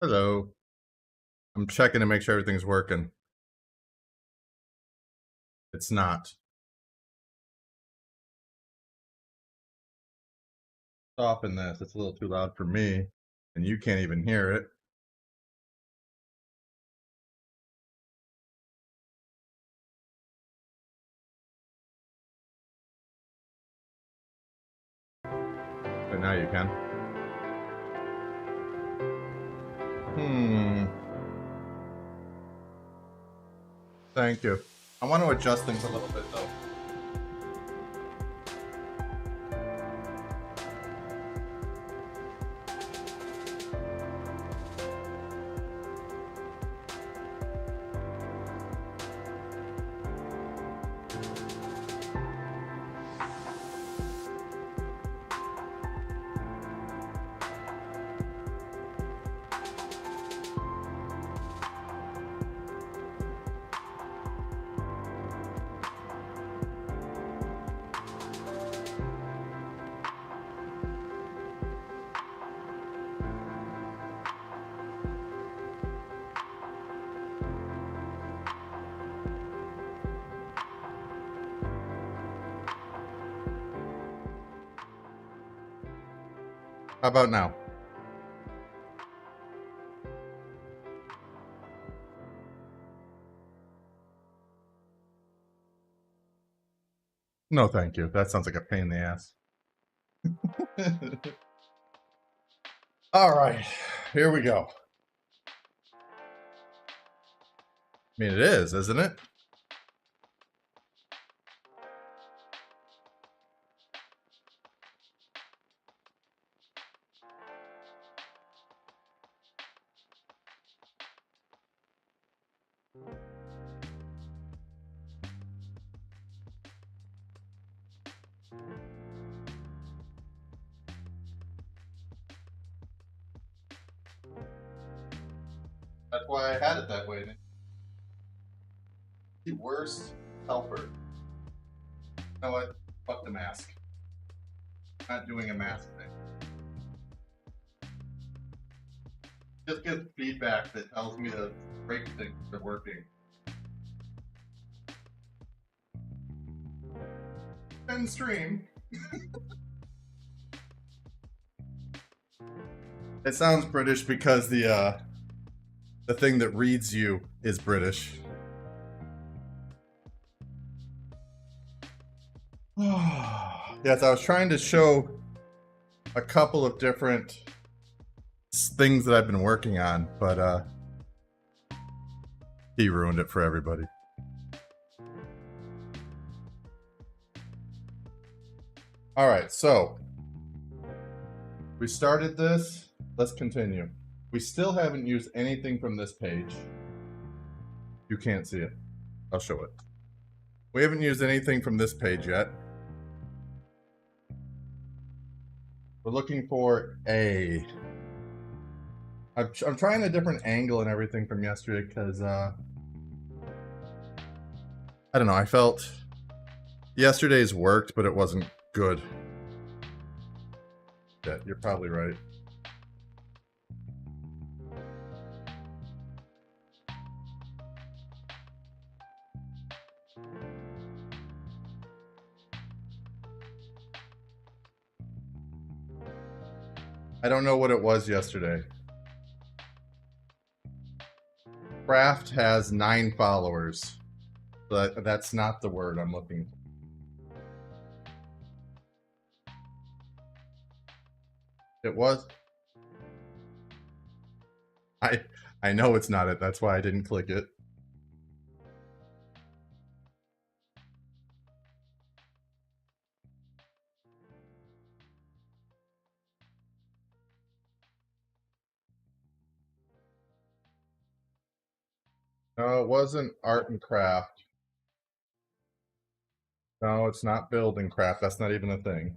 Hello. I'm checking to make sure everything's working. It's not. Soften this. It's a little too loud for me, and you can't even hear it. But now you can. Thank you. I want to adjust things a little bit though. How about now? No, thank you. That sounds like a pain in the ass. All right, here we go. I mean, it is, isn't it? That's why I had it that way. The worst helper. You know what? Fuck the mask. Not doing a mask thing. Just get feedback that tells me to break things that are working. And stream. It sounds British because the thing that reads you is British. Yes, I was trying to show a couple of different things that I've been working on, but he ruined it for everybody. All right, so we started this. Let's continue. We still haven't used anything from this page. You can't see it. I'll show it. We haven't used anything from this page yet. We're looking for A. I'm trying a different angle and everything from yesterday because I don't know. I felt yesterday's worked, but it wasn't good. Yeah, you're probably right. I don't know what it was yesterday. Craft has 9 followers, but that's not the word I'm looking for. It was. I know it's not it. That's why I didn't click it. No, it wasn't art and craft. No, it's not building craft. That's not even a thing.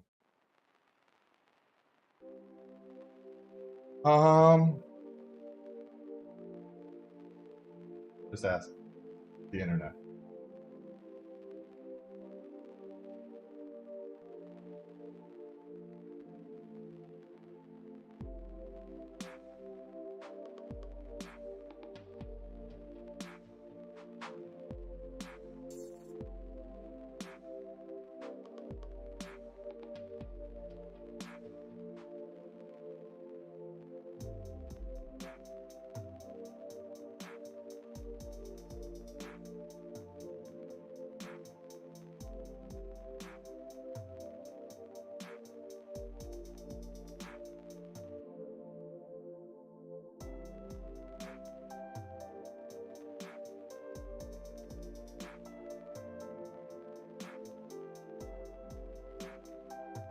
Just ask the internet.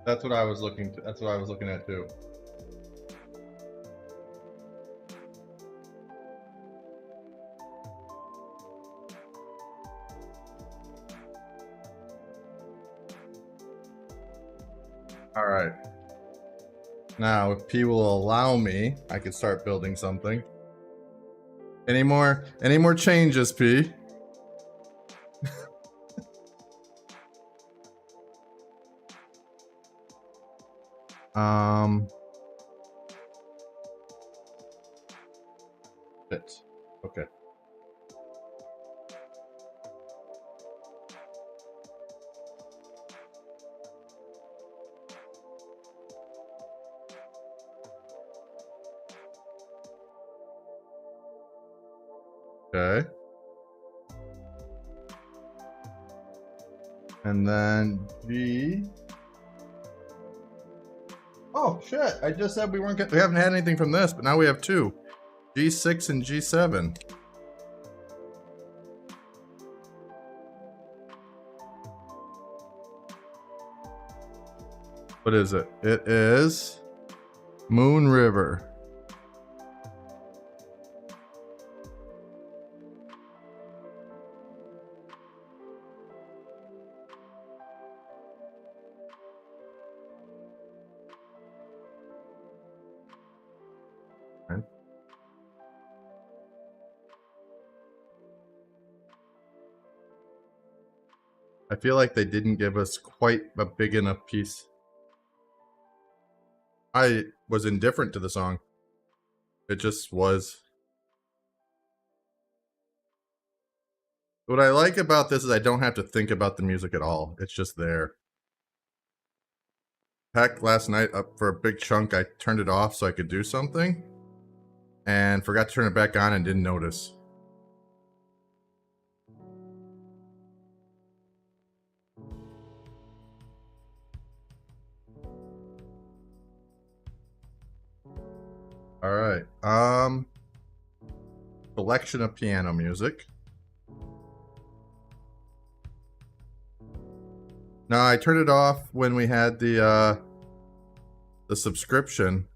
That's what I was looking to, that's what I was looking at too. All right. Now, if P will allow me, I can start building something. Any more changes, P? Fit. Okay. Okay. And then G. Oh shit! I just said we weren't we haven't had anything from this, but now we have two. G6 and G7. What is it? It is Moon River. I feel like they didn't give us quite a big enough piece. I was indifferent to the song. It just was. What I like about this is I don't have to think about the music at all. It's just there. Heck, last night, up for a big chunk, I turned it off so I could do something. And forgot to turn it back on and didn't notice. All right. Selection of piano music. Now I turned it off when we had the subscription.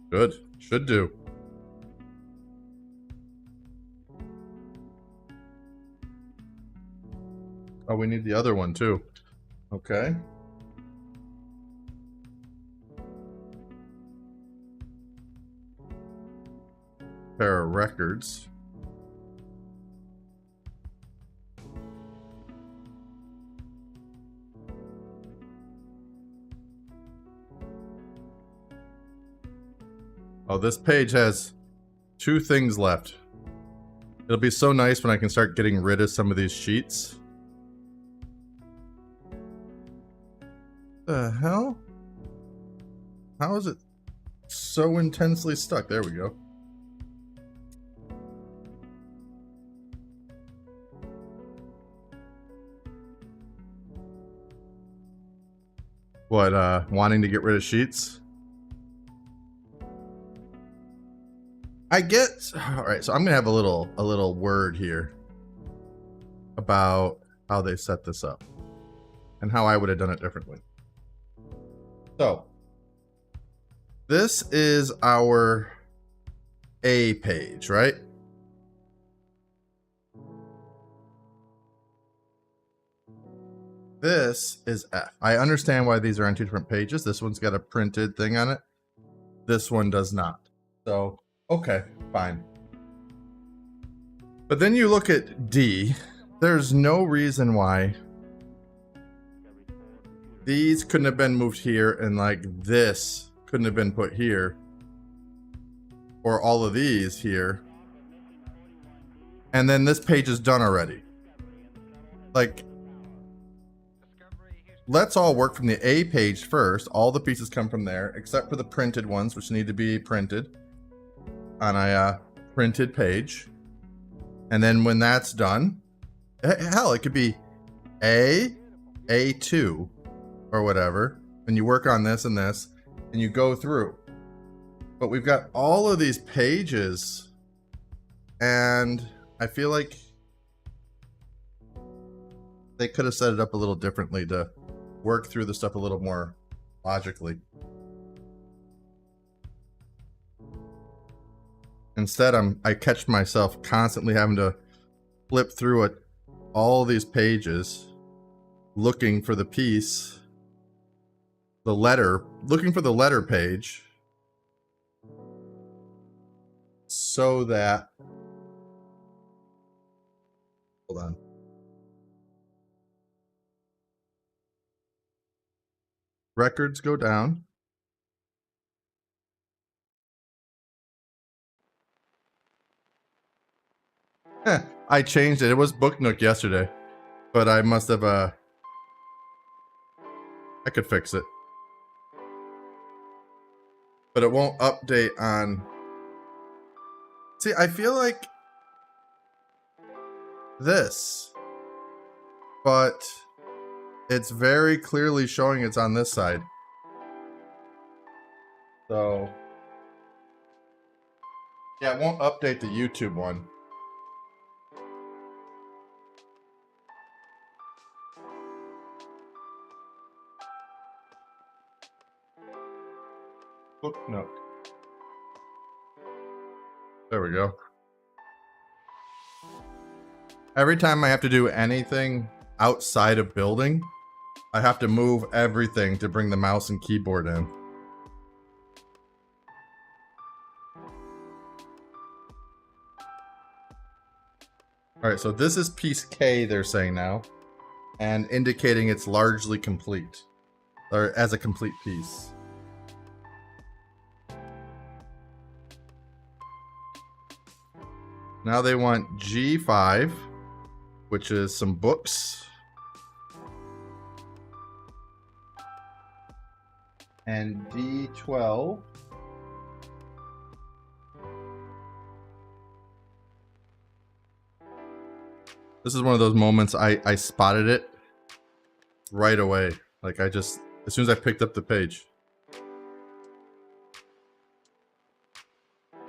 Good. Should do. Oh, we need the other one too. Okay. Pair of records. Oh, this page has two things left. It'll be so nice when I can start getting rid of some of these sheets. The hell? How is it so intensely stuck? There we go. What, wanting to get rid of sheets? I get, all right, so I'm gonna have a little word here about how they set this up and how I would have done it differently. So this is our A page, right? This is F. I understand why these are on two different pages. This one's got a printed thing on it. This one does not. So, okay, fine. But then you look at D. There's no reason why these couldn't have been moved here and like this couldn't have been put here. Or all of these here. And then this page is done already. Like, let's all work from the A page first. All the pieces come from there, except for the printed ones, which need to be printed on a printed page. And then when that's done, hell, it could be A2, or whatever. And you work on this and this, and you go through. But we've got all of these pages, and I feel like They could have set it up a little differently to work through the stuff a little more logically. Instead, I catch myself constantly having to flip through it, all these pages, looking for the piece, the letter, looking for the letter page, so that, hold on. Records go down. I changed it. It was Book Nook yesterday, but I must have, I could fix it. But it won't update on... See, I feel like this, but it's very clearly showing it's on this side. So, yeah, it won't update the YouTube one. Book Nook. There we go. Every time I have to do anything outside of building, I have to move everything to bring the mouse and keyboard in. Alright, so this is piece K, they're saying now, and indicating it's largely complete, or as a complete piece. Now they want G5, which is some books. And D12. This is one of those moments I spotted it right away. Like I just, as soon as I picked up the page.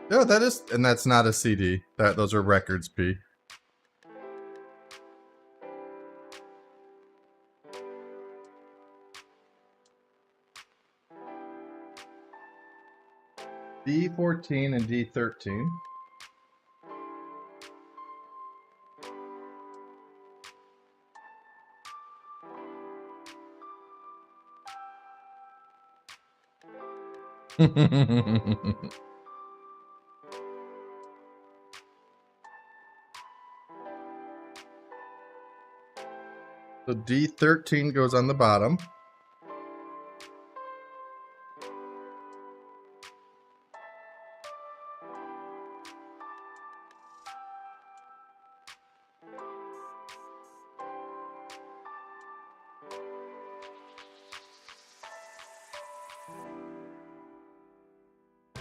Yeah, that is, and that's not a CD. Those are records, P. D14 and D13. So D13 goes on the bottom.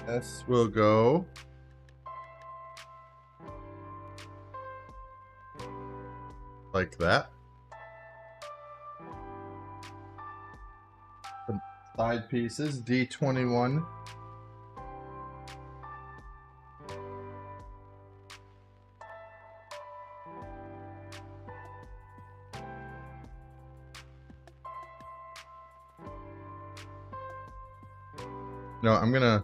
S will go like that. The side pieces, D21. No, I'm gonna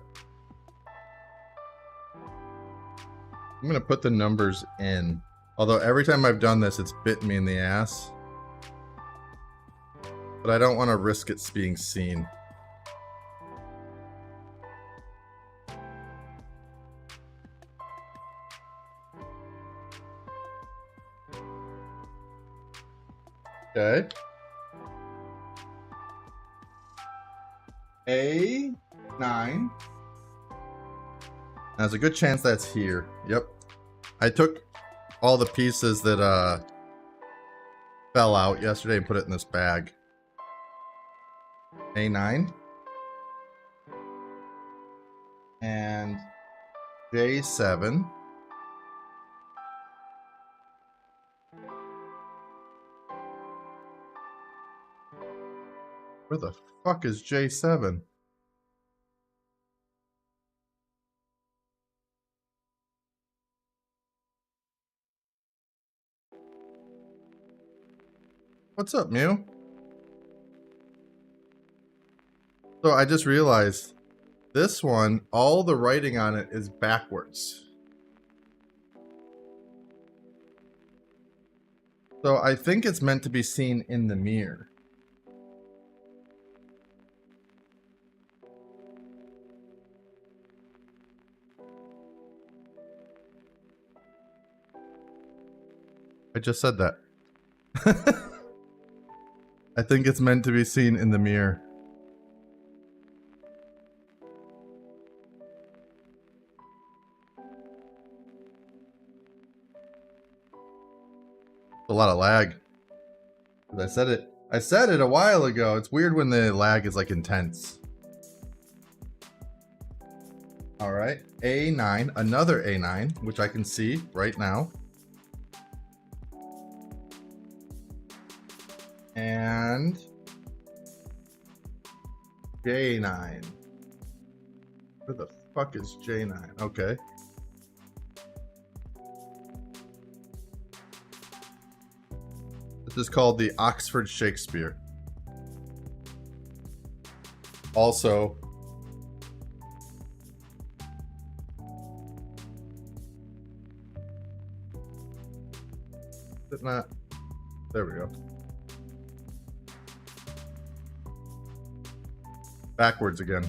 put the numbers in. Although every time I've done this, it's bitten me in the ass. But I don't want to risk it being seen. Okay. A9. There's a good chance that's here. Yep. I took all the pieces that fell out yesterday and put it in this bag. A9. And J7. Where the fuck is J7? What's up, Mew? So I just realized this one, all the writing on it is backwards. So I think it's meant to be seen in the mirror. I just said that. I think it's meant to be seen in the mirror. A lot of lag. I said it a while ago. It's weird when the lag is like intense. All right, A9, another A9, which I can see right now. And J9. Where the fuck is J9? Okay. This is called the Oxford Shakespeare. Also, is it not? There we go. Backwards again.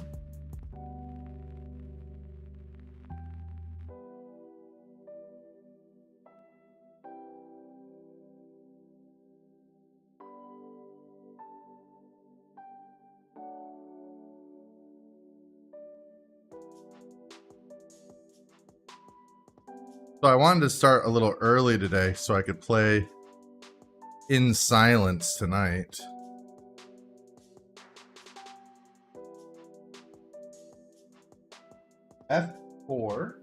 So I wanted to start a little early today so I could play in silence tonight. F4.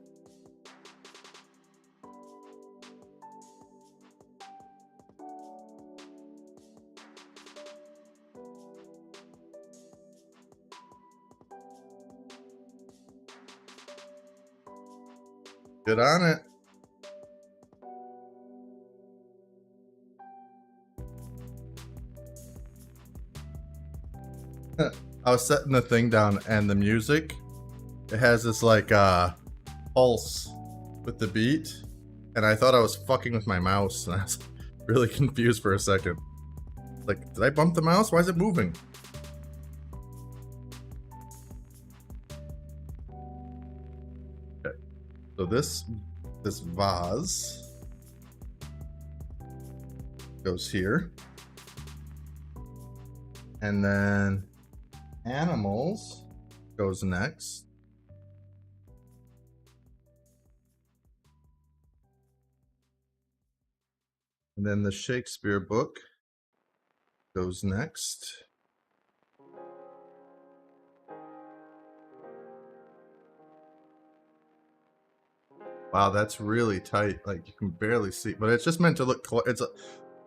Get on it. I was setting the thing down and the music, it has this like pulse with the beat, and I thought I was fucking with my mouse, and I was really confused for a second. Like, did I bump the mouse? Why is it moving? Okay. So this vase goes here. And then animals goes next. And then the Shakespeare book goes next. Wow, that's really tight. Like, you can barely see, but it's just meant to look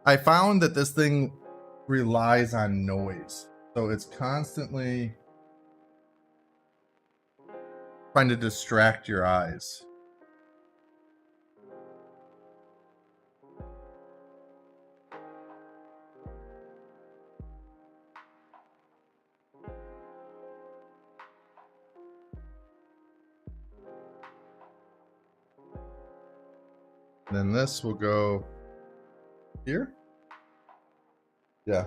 I found that this thing relies on noise. So it's constantly trying to distract your eyes. Then this will go here. Yeah.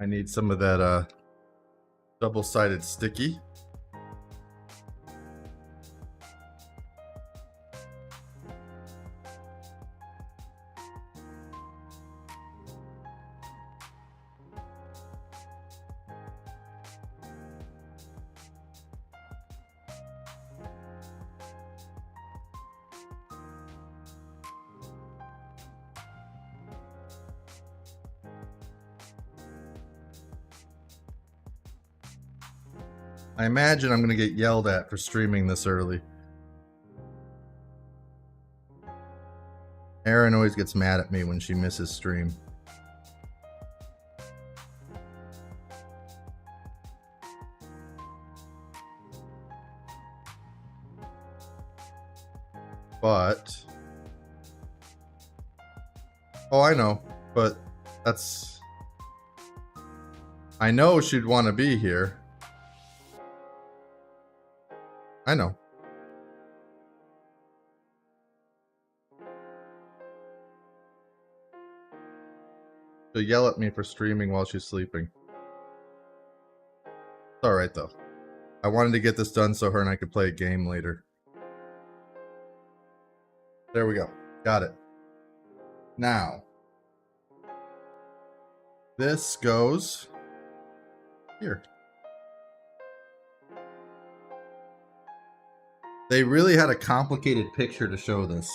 I need some of that double-sided sticky. I imagine I'm gonna get yelled at for streaming this early. Erin always gets mad at me when she misses stream. But Oh, I know, but that's... I know she'd want to be here. I know. She'll yell at me for streaming while she's sleeping. It's alright, though. I wanted to get this done so her and I could play a game later. There we go. Got it. Now, this goes here. They really had a complicated picture to show this.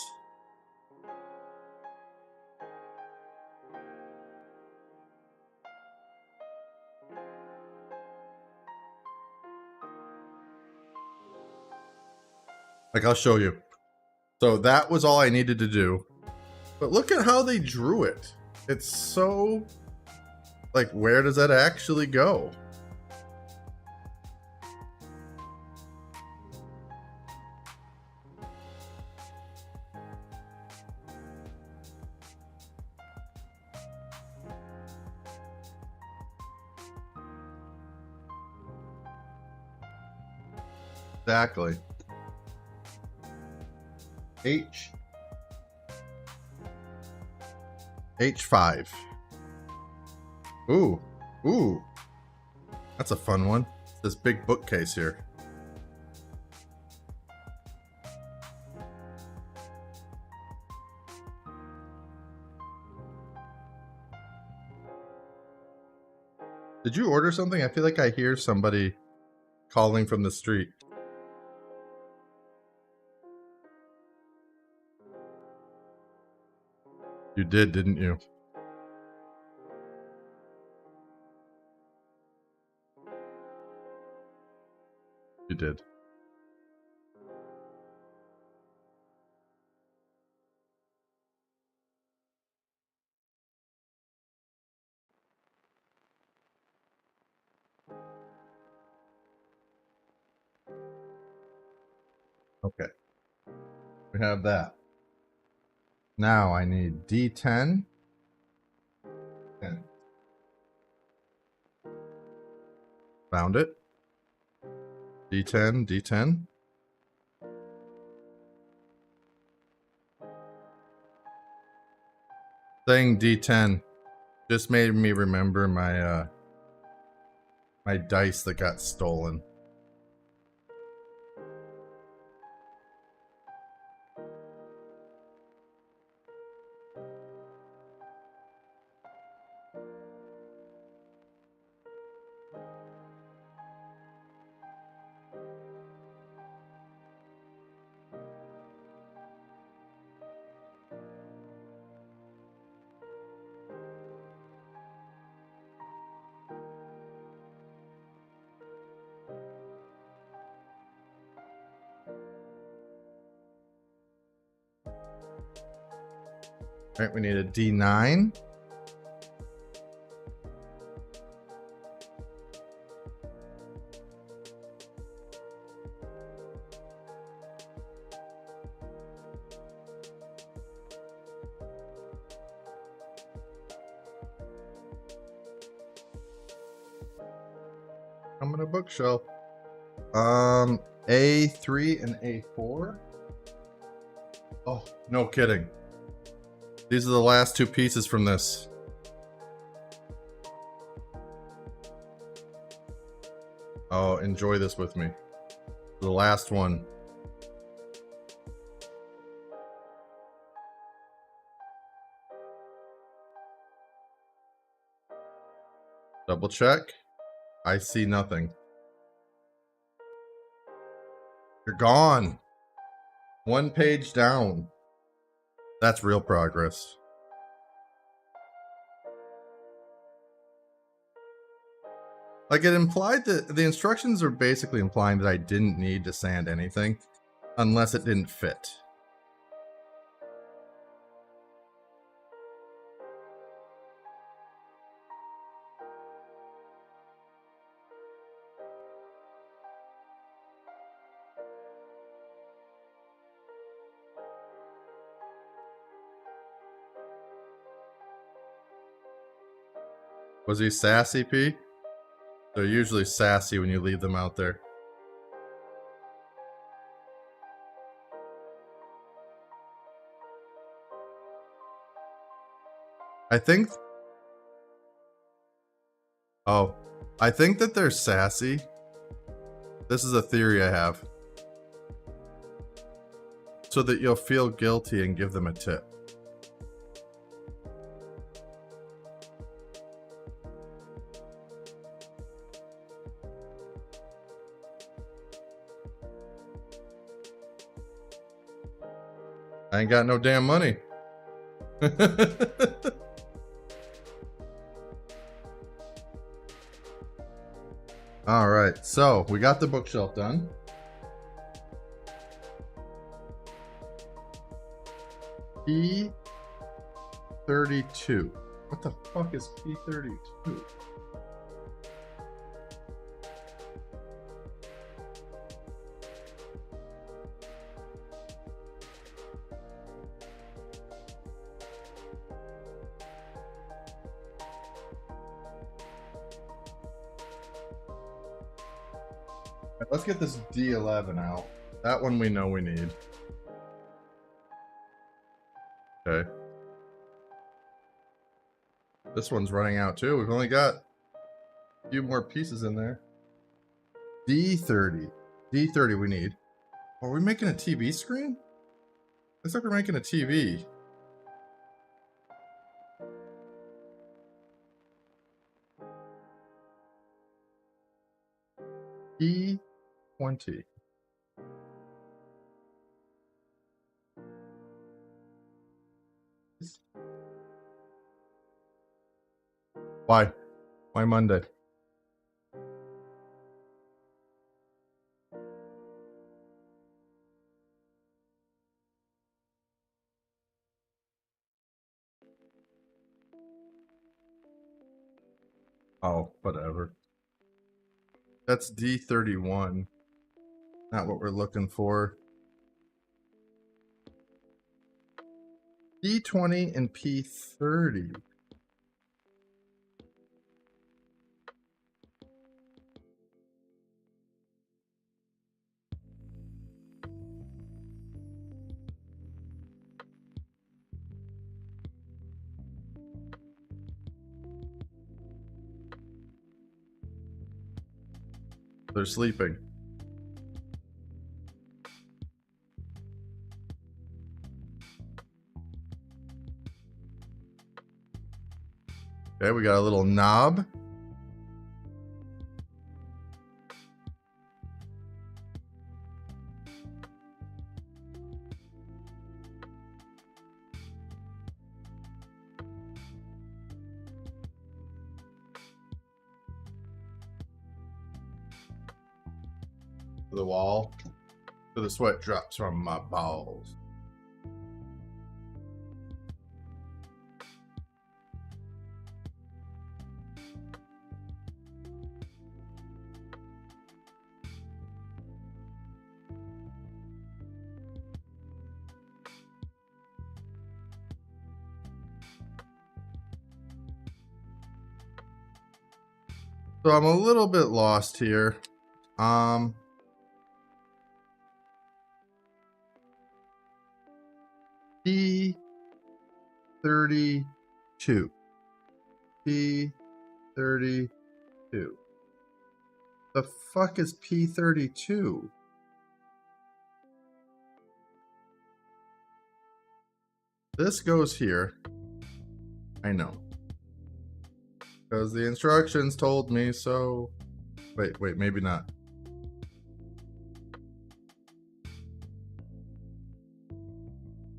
Like, I'll show you. So that was all I needed to do. But look at how they drew it. It's so... like, where does that actually go? Exactly. H5. Ooh. Ooh. That's a fun one. This big bookcase here. Did you order something? I feel like I hear somebody calling from the street. You did, didn't you? You did. Okay. We have that. Now I need D10. 10. Found it. D10, D10. Saying D10 just made me remember my my dice that got stolen. All right, we need a D9. I'm in a bookshelf. A3 and A4. Oh, no kidding. These are the last two pieces from this. Oh, enjoy this with me. The last one. Double check. I see nothing. You're gone. One page down. That's real progress. Like, it implied that the instructions are basically implying that I didn't need to sand anything unless it didn't fit. Was he sassy, P? They're usually sassy when you leave them out there. I think... Oh, I think that they're sassy. This is a theory I have. So that you'll feel guilty and give them a tip. I ain't got no damn money. All right, so we got the bookshelf done. P32. What the fuck is P32? Let's get this D11 out. That one we know we need. Okay. This one's running out too. We've only got a few more pieces in there. D30. D30 we need. Are we making a TV screen? Looks like we're making a TV. D20. Why? Why Monday? Oh, whatever. That's D31. Not what we're looking for. D20 and P30. They're sleeping. Okay, we got a little knob. To the wall. So the sweat drops from my balls. So I'm a little bit lost here. P32. P32. The fuck is P32? This goes here. I know. Because the instructions told me so. Wait, maybe not.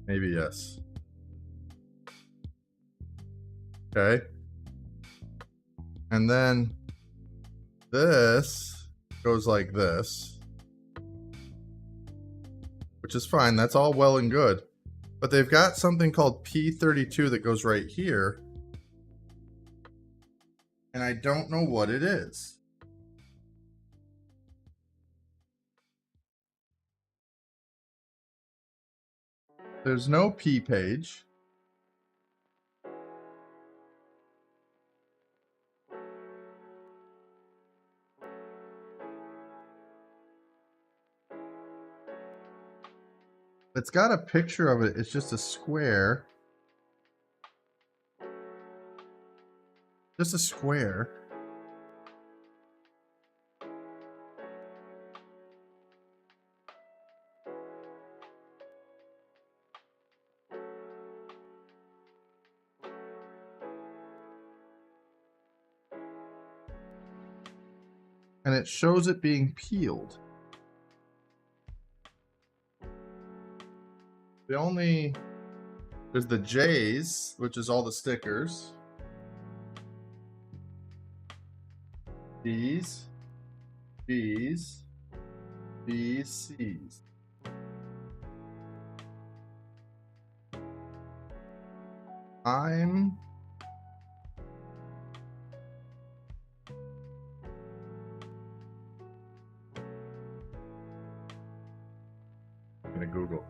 Maybe yes. Okay. And then this goes like this. Which is fine. That's all well and good. But they've got something called P32 that goes right here. And I don't know what it is. There's no P page. It's got a picture of it. It's just a square. Just a square. And it shows it being peeled. There's the J's, which is all the stickers. B's, B's, B's, C's. I'm gonna Google.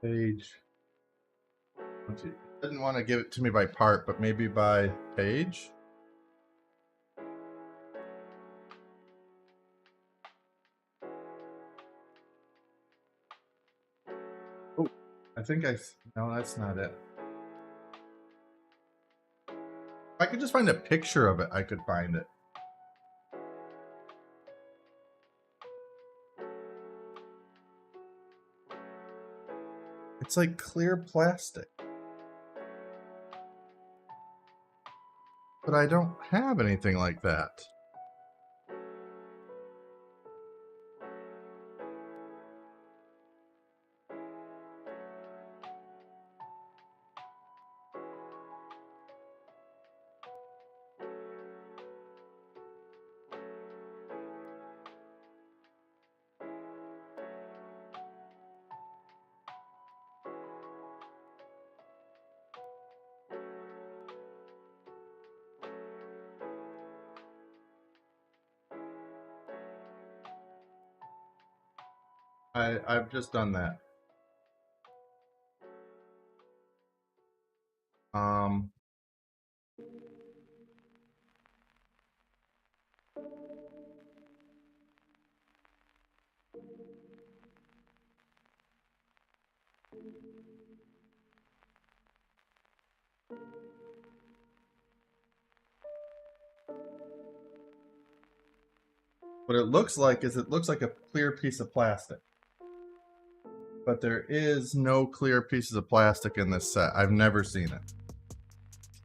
Page. Let's see. Didn't want to give it to me by part, but maybe by page. Oh, I think no, that's not it. If I could just find a picture of it, I could find it. It's like clear plastic. But I don't have anything like that. I've just done that. What it looks like is it looks like a clear piece of plastic. But there is no clear pieces of plastic in this set. I've never seen it.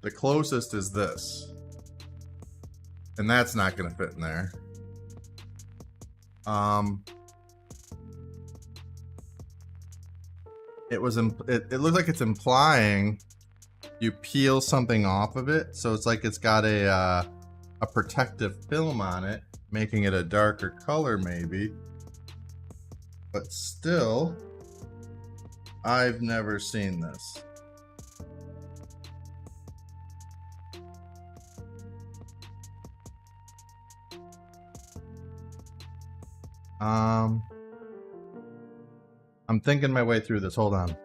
The closest is this. And that's not going to fit in there. It looks like it's implying you peel something off of it. So it's like it's got a protective film on it, making it a darker color maybe. But still, I've never seen this. I'm thinking my way through this. Hold on.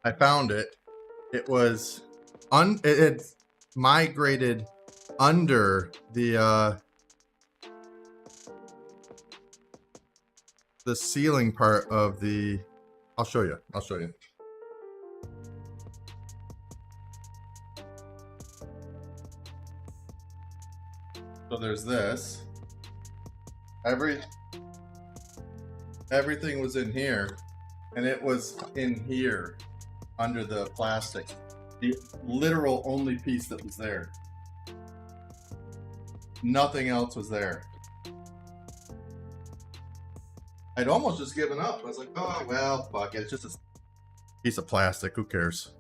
I found it. It was it migrated under the ceiling part of the. I'll show you. So there's this. Everything was in here, and it was in here under the plastic. The literal only piece that was there. Nothing else was there. I'd almost just given up. I was like, oh, well, fuck it. It's just a piece of plastic. Who cares?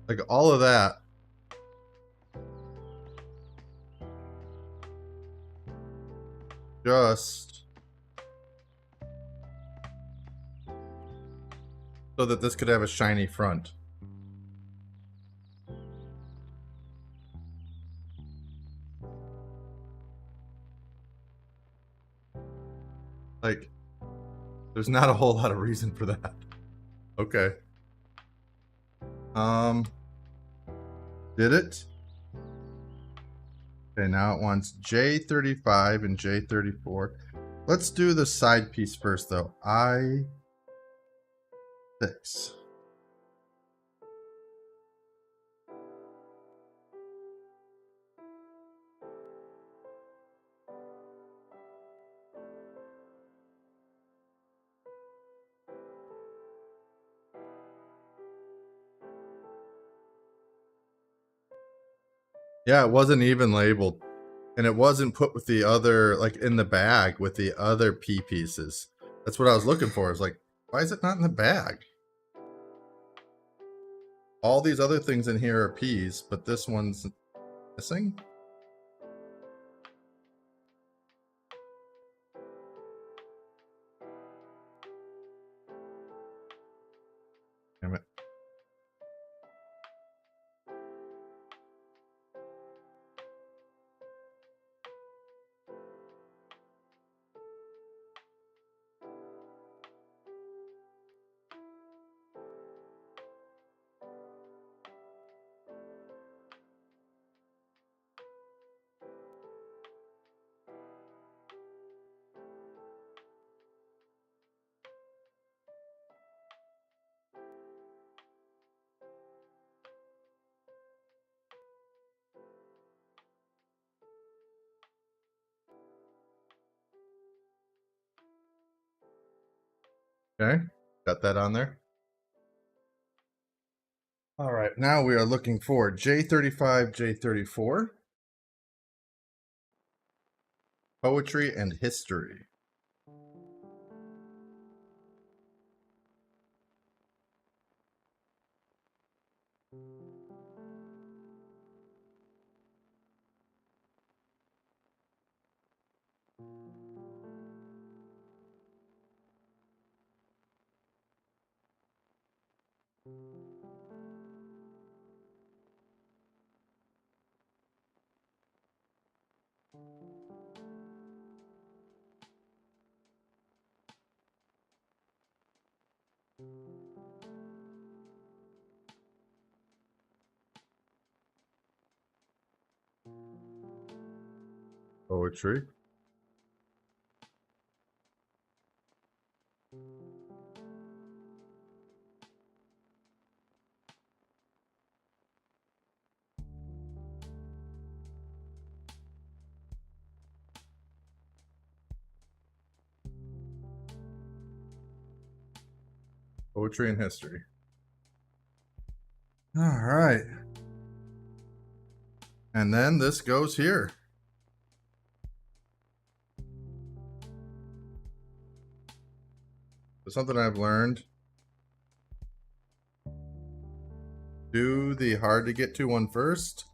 Like all of that. Just so that this could have a shiny front. Like, there's not a whole lot of reason for that. Okay. Did it? Okay, now it wants J35 and J34. Let's do the side piece first, though. I6. Yeah, it wasn't even labeled. And it wasn't put with the other, like in the bag with the other P pieces. That's what I was looking for. I was like, why is it not in the bag? All these other things in here are P's, but this one's missing? Damn it. Okay, got that on there. All right, now we are looking for J35, J34. Poetry and history. Poetry. Poetry and history. All right. And then this goes here. So something I've learned. Do the hard to get to one first.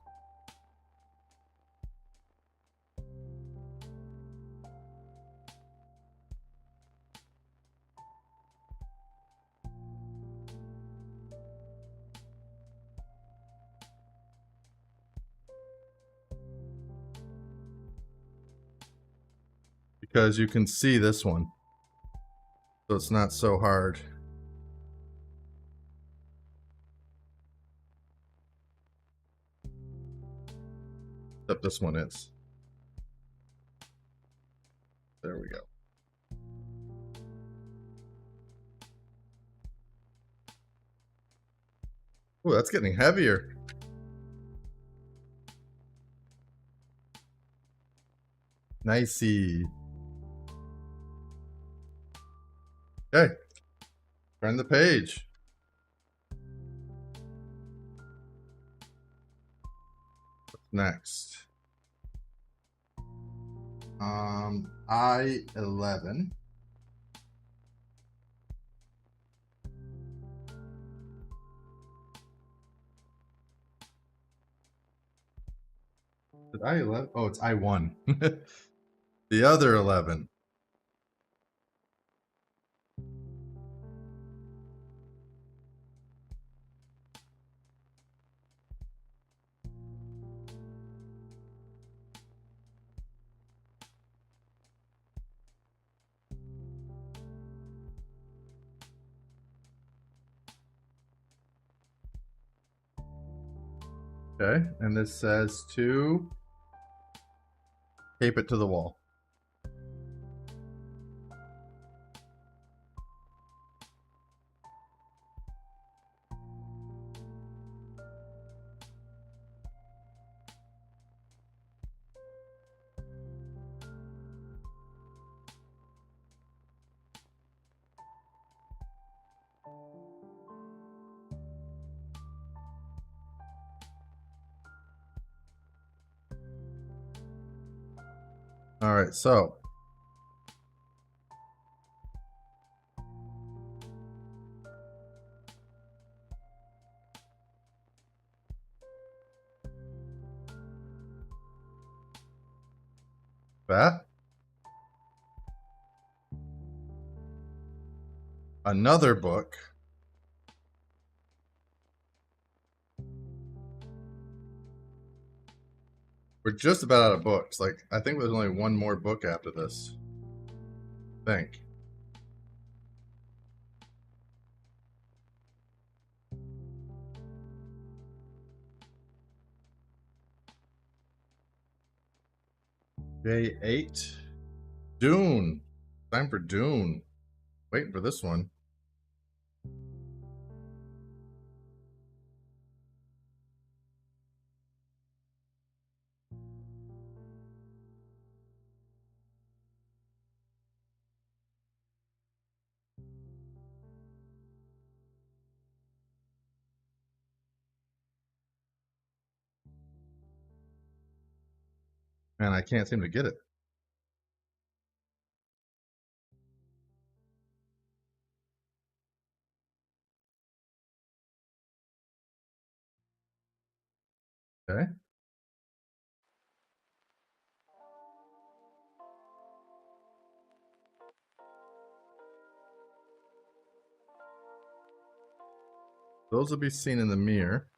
Because you can see this one. So it's not so hard. Except this one is. There we go. Oh, that's getting heavier. Nicey. Okay. Turn the page. What's next? I-11. Did I-11? Oh, it's I-1. The other 11. Okay, and this says to tape it to the wall. All right, so that. Another book. We're just about out of books. Like, I think there's only one more book after this. I think. Day 8. Dune. Time for Dune. Waiting for this one. And I can't seem to get it. Okay. Those will be seen in the mirror.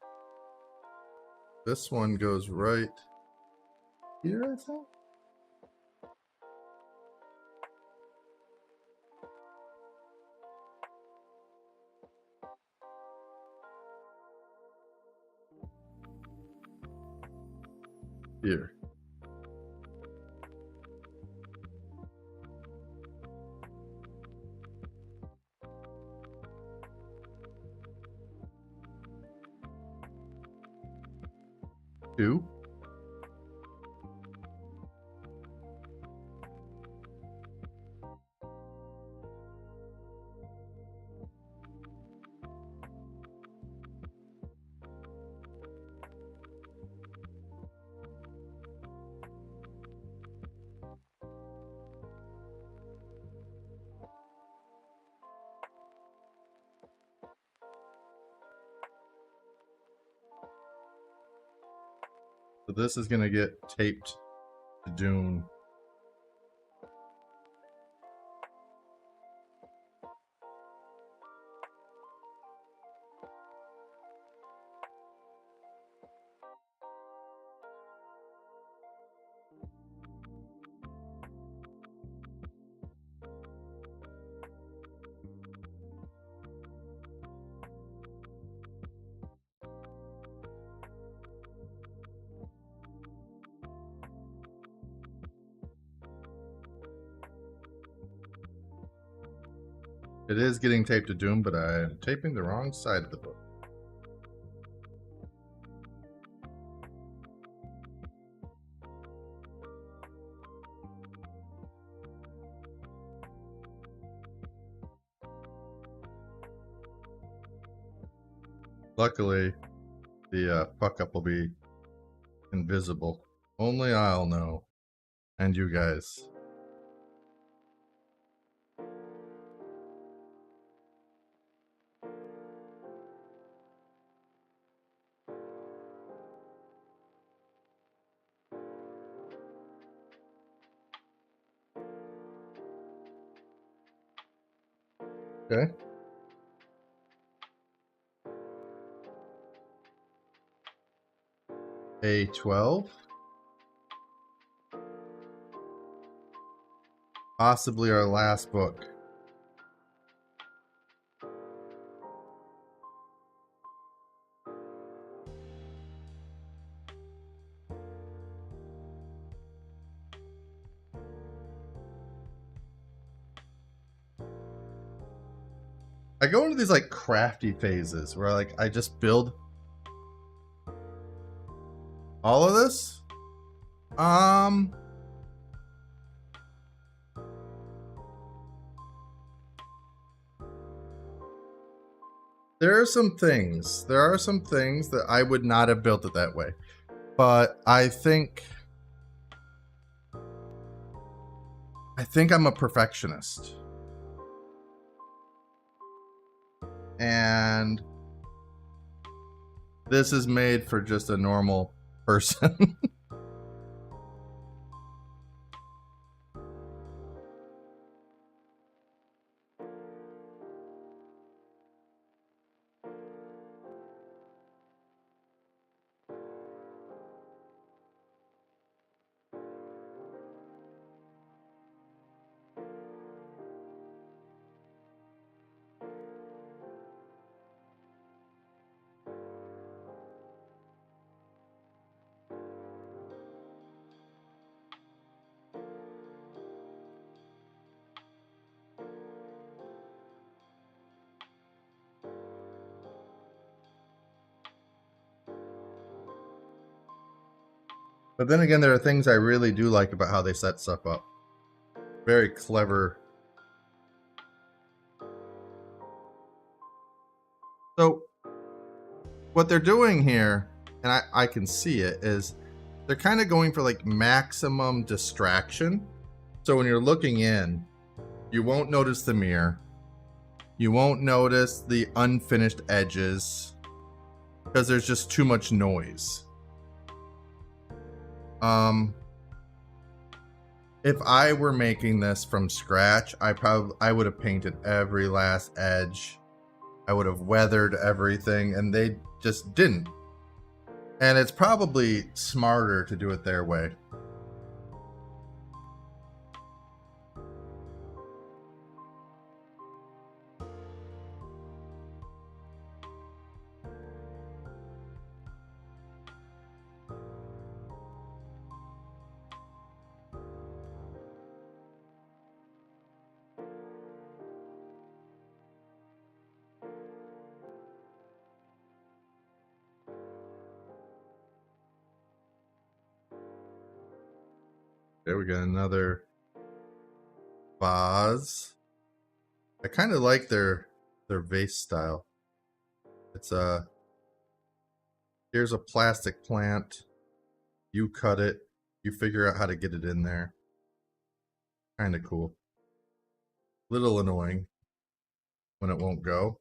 This one goes right here, I think. Here. Two. So this is going to get taped to Dune. It is getting taped to Doom, but I'm taping the wrong side of the book. Luckily, the fuck up will be invisible. Only I'll know. And you guys. Okay. A12. Possibly our last book. I go into these like crafty phases where like I just build all of this. There are some things that I would not have built it that way. But I think I'm a perfectionist. And this is made for just a normal person. But then again, there are things I really do like about how they set stuff up. Very clever. So what they're doing here, and I can see it, is they're kind of going for like maximum distraction. So when you're looking in, you won't notice the mirror. You won't notice the unfinished edges because there's just too much noise. If I were making this from scratch, I would have painted every last edge. I would have weathered everything, and they just didn't. And it's probably smarter to do it their way. There we go, another vase. I kind of like their vase style. It's here's a plastic plant. You cut it. You figure out how to get it in there. Kind of cool. Little annoying when it won't go.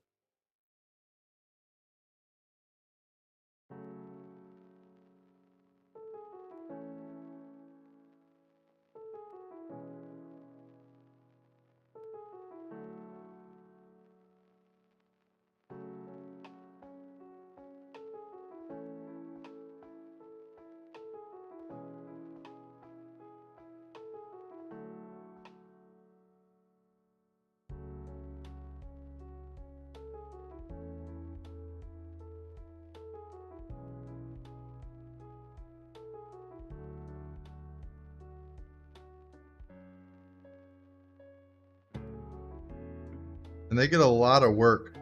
And they get a lot of work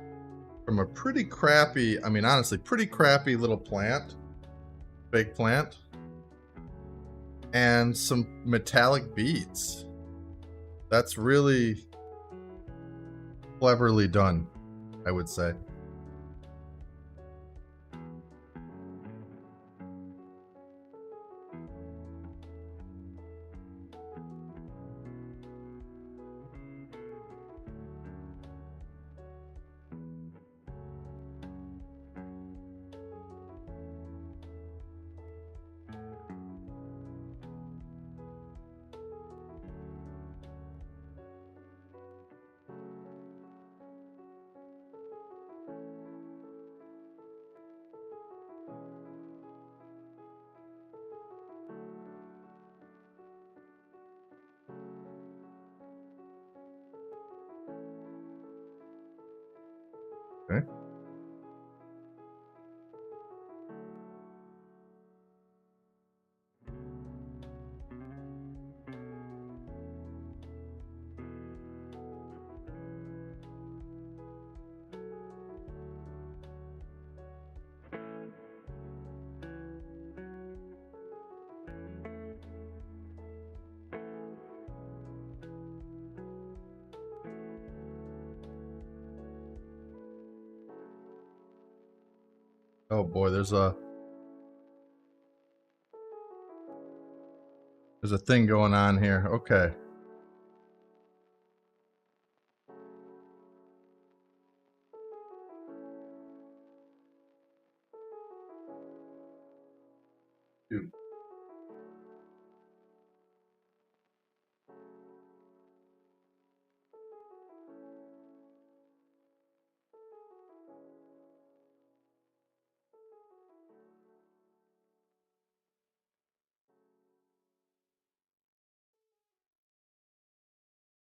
from a pretty crappy, I mean, honestly, pretty crappy little plant, fake plant, and some metallic beads. That's really cleverly done, I would say. Okay. Oh boy, there's a thing going on here. Okay. Dude.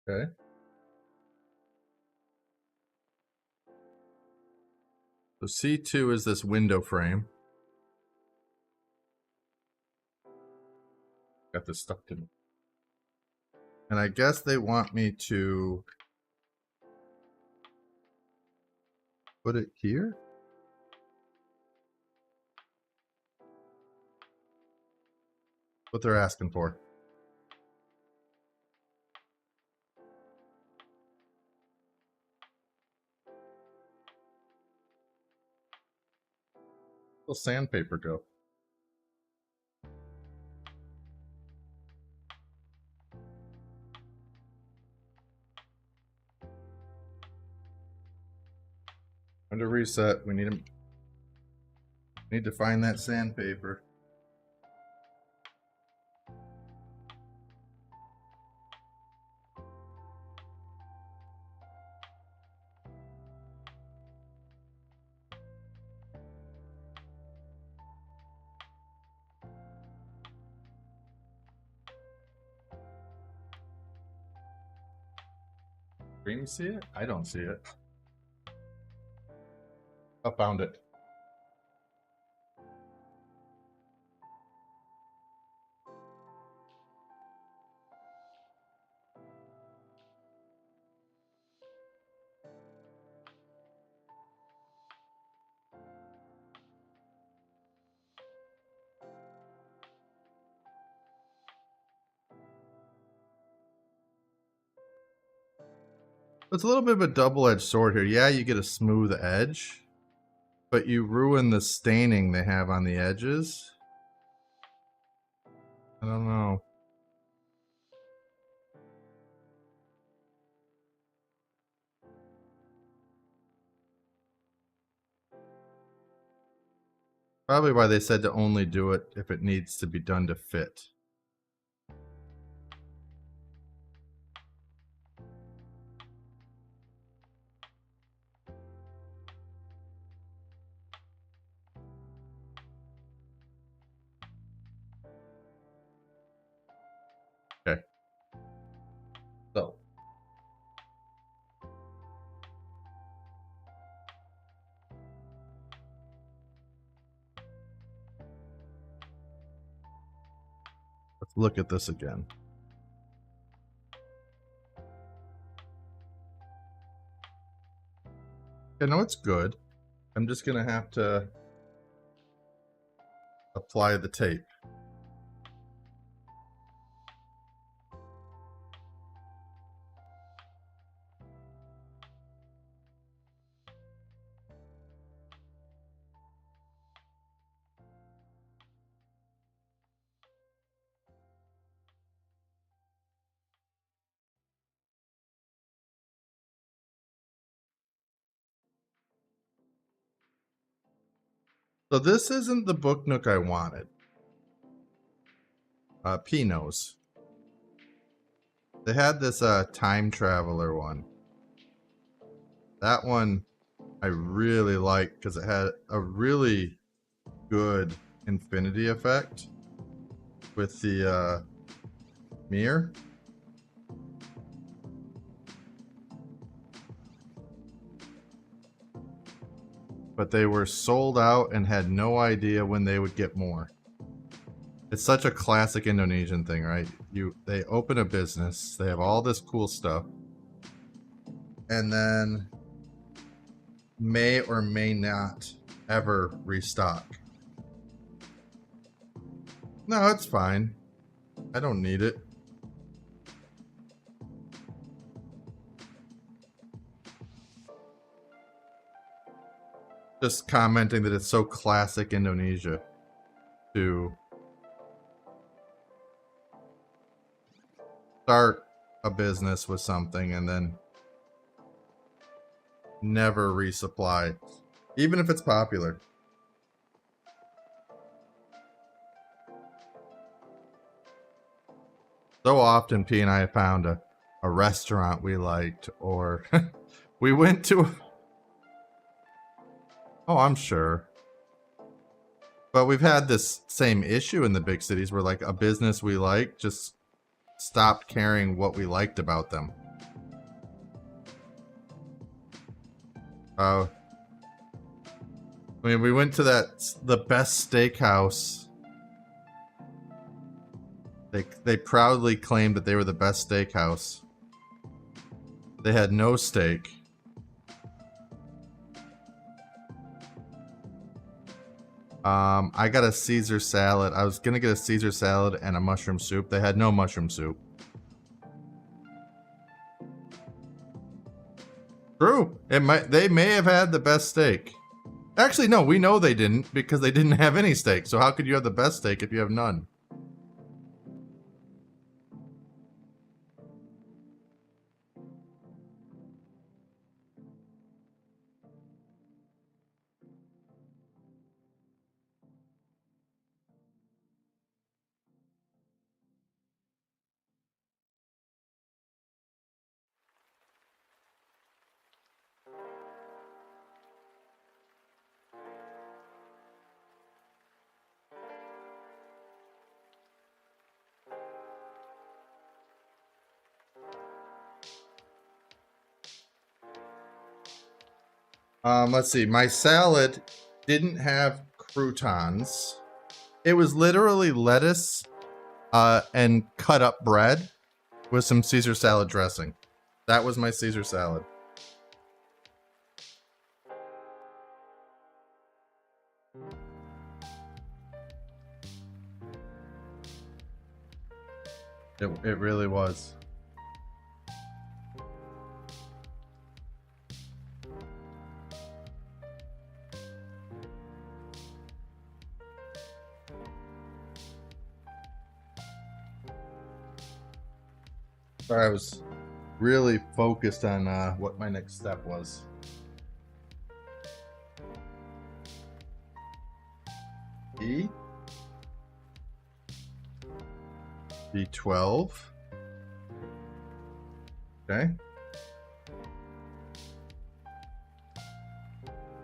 Okay. So C2 is this window frame. Got this stuck to me. And I guess they want me to put it here? What they're asking for. Where'll sandpaper go? Under reset, we need to find that sandpaper. Can you see it? I don't see it. I found it. It's a little bit of a double-edged sword here. Yeah, you get a smooth edge, but you ruin the staining they have on the edges. I don't know. Probably why they said to only do it if it needs to be done to fit. Okay. So. Let's look at this again. I know it's good. I'm just gonna have to apply the tape. So this isn't the book nook I wanted. Pinot's. They had this time traveler one. That one I really liked because it had a really good infinity effect with the mirror. But they were sold out and had no idea when they would get more. It's such a classic Indonesian thing, right? They open a business, they have all this cool stuff, and then may or may not ever restock. No, it's fine. I don't need it. Just commenting that it's so classic Indonesia to start a business with something and then never resupply, even if it's popular. So often P and I found a restaurant we liked, or we went to... Oh, I'm sure. But we've had this same issue in the big cities where like a business we like just stopped caring what we liked about them. I mean, we went to the best steakhouse. They proudly claimed that they were the best steakhouse. They had no steak. I got a Caesar salad. I was gonna get a Caesar salad and a mushroom soup. They had no mushroom soup. True. They may have had the best steak. Actually, no, we know they didn't because they didn't have any steak. So how could you have the best steak if you have none? Let's see. My salad didn't have croutons. It was literally lettuce and cut up bread with some Caesar salad dressing. That was my Caesar salad. It really was. Sorry, I was really focused on what my next step was. E? B12. Okay.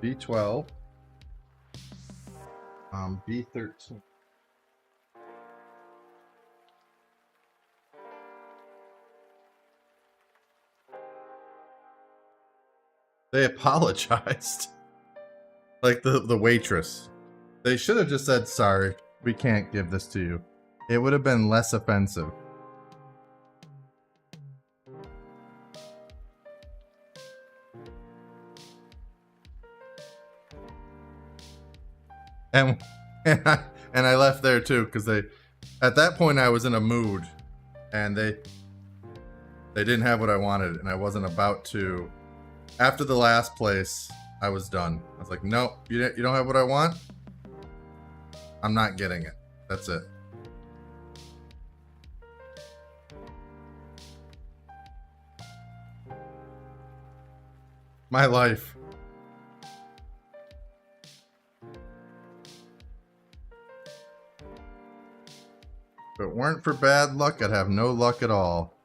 B12. B13. They apologized. Like the waitress. They should have just said, sorry, we can't give this to you. It would have been less offensive. and and I left there too because at that point I was in a mood, and they didn't have what I wanted, and I wasn't about to. After the last place, I was done. I was like, nope, you don't have what I want. I'm not getting it. That's it. My life. If it weren't for bad luck, I'd have no luck at all.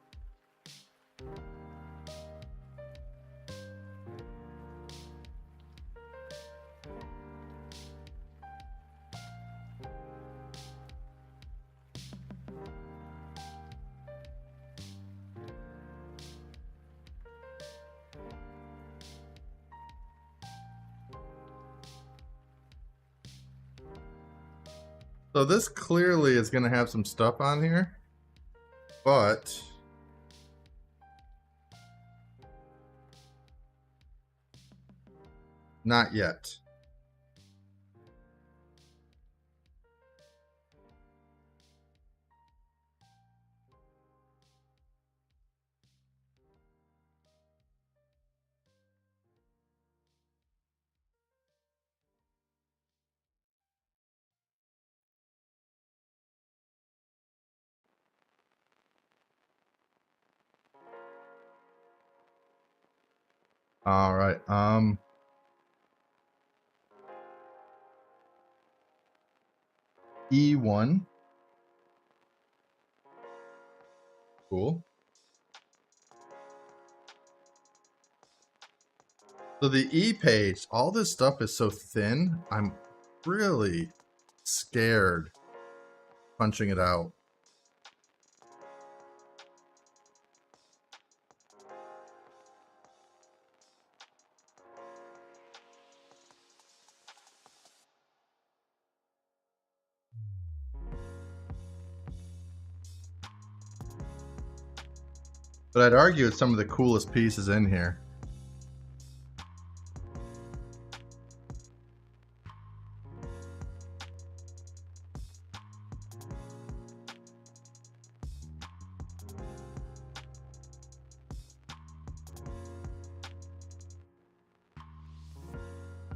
So this clearly is going to have some stuff on here, but not yet. All right. E1. Cool. So the E page, all this stuff is so thin, I'm really scared punching it out. But I'd argue it's some of the coolest pieces in here.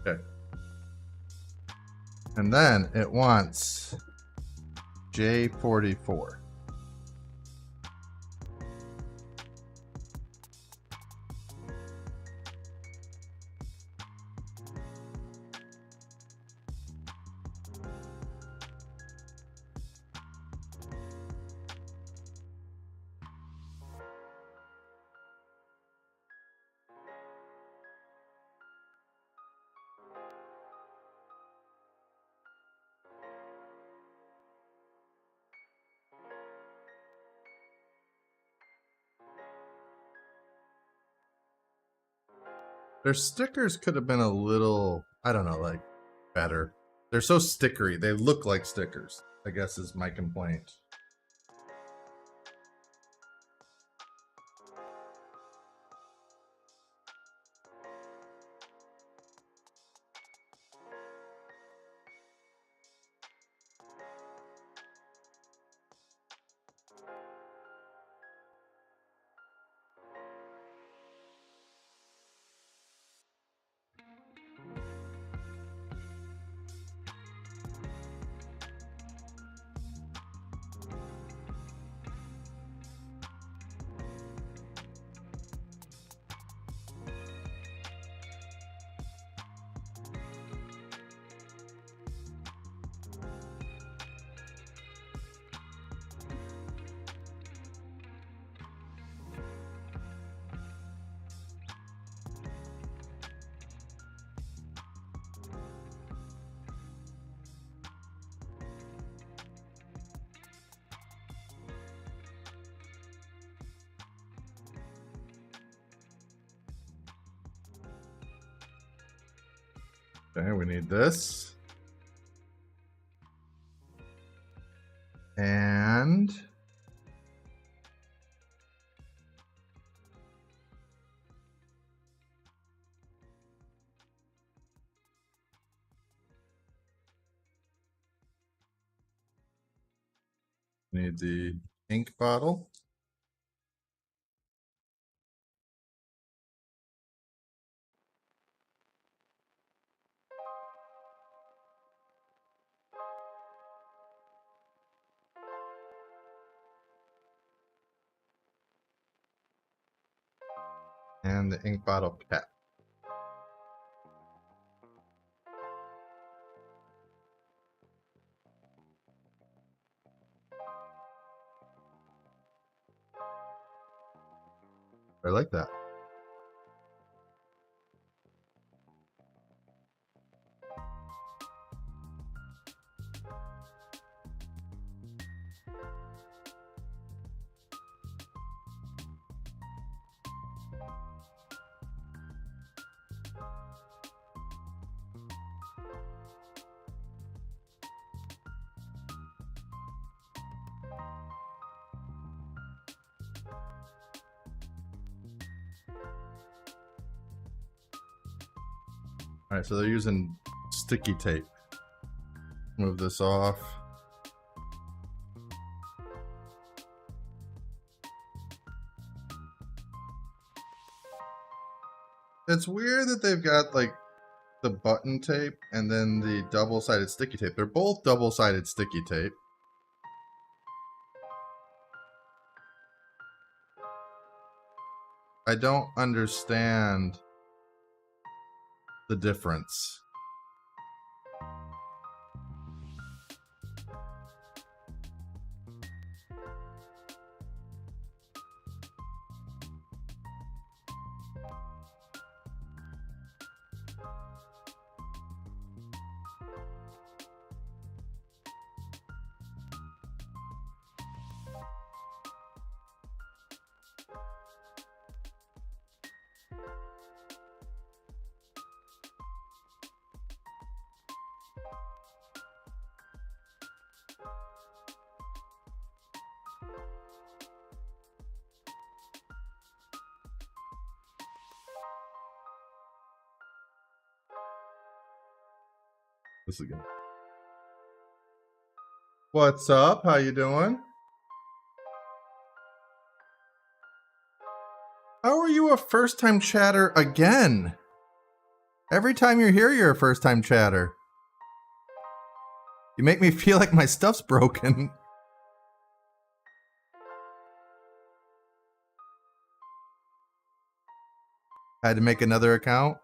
Okay. And then it wants J44. Their stickers could have been a little, I don't know, like better. They're so stickery. They look like stickers, I guess is my complaint. Okay, we need this. And Need the ink bottle. And the ink bottle cap. I like that. All right, so they're using sticky tape. Move this off. It's weird that they've got like the button tape and then the double-sided sticky tape. They're both double-sided sticky tape. I don't understand the difference. This again. What's up? How you doing? How are you a first-time chatter again? Every time you're here, you're a first-time chatter. You make me feel like my stuff's broken. I had to make another account.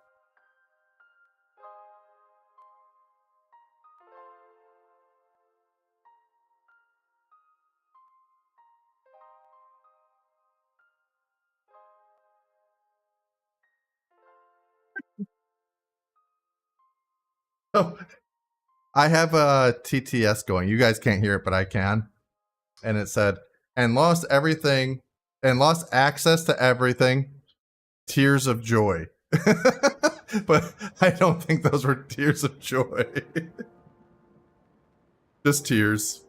Oh, I have a TTS going. You guys can't hear it, but I can. And it said, and lost everything, and lost access to everything. Tears of joy. But I don't think those were tears of joy. Just tears.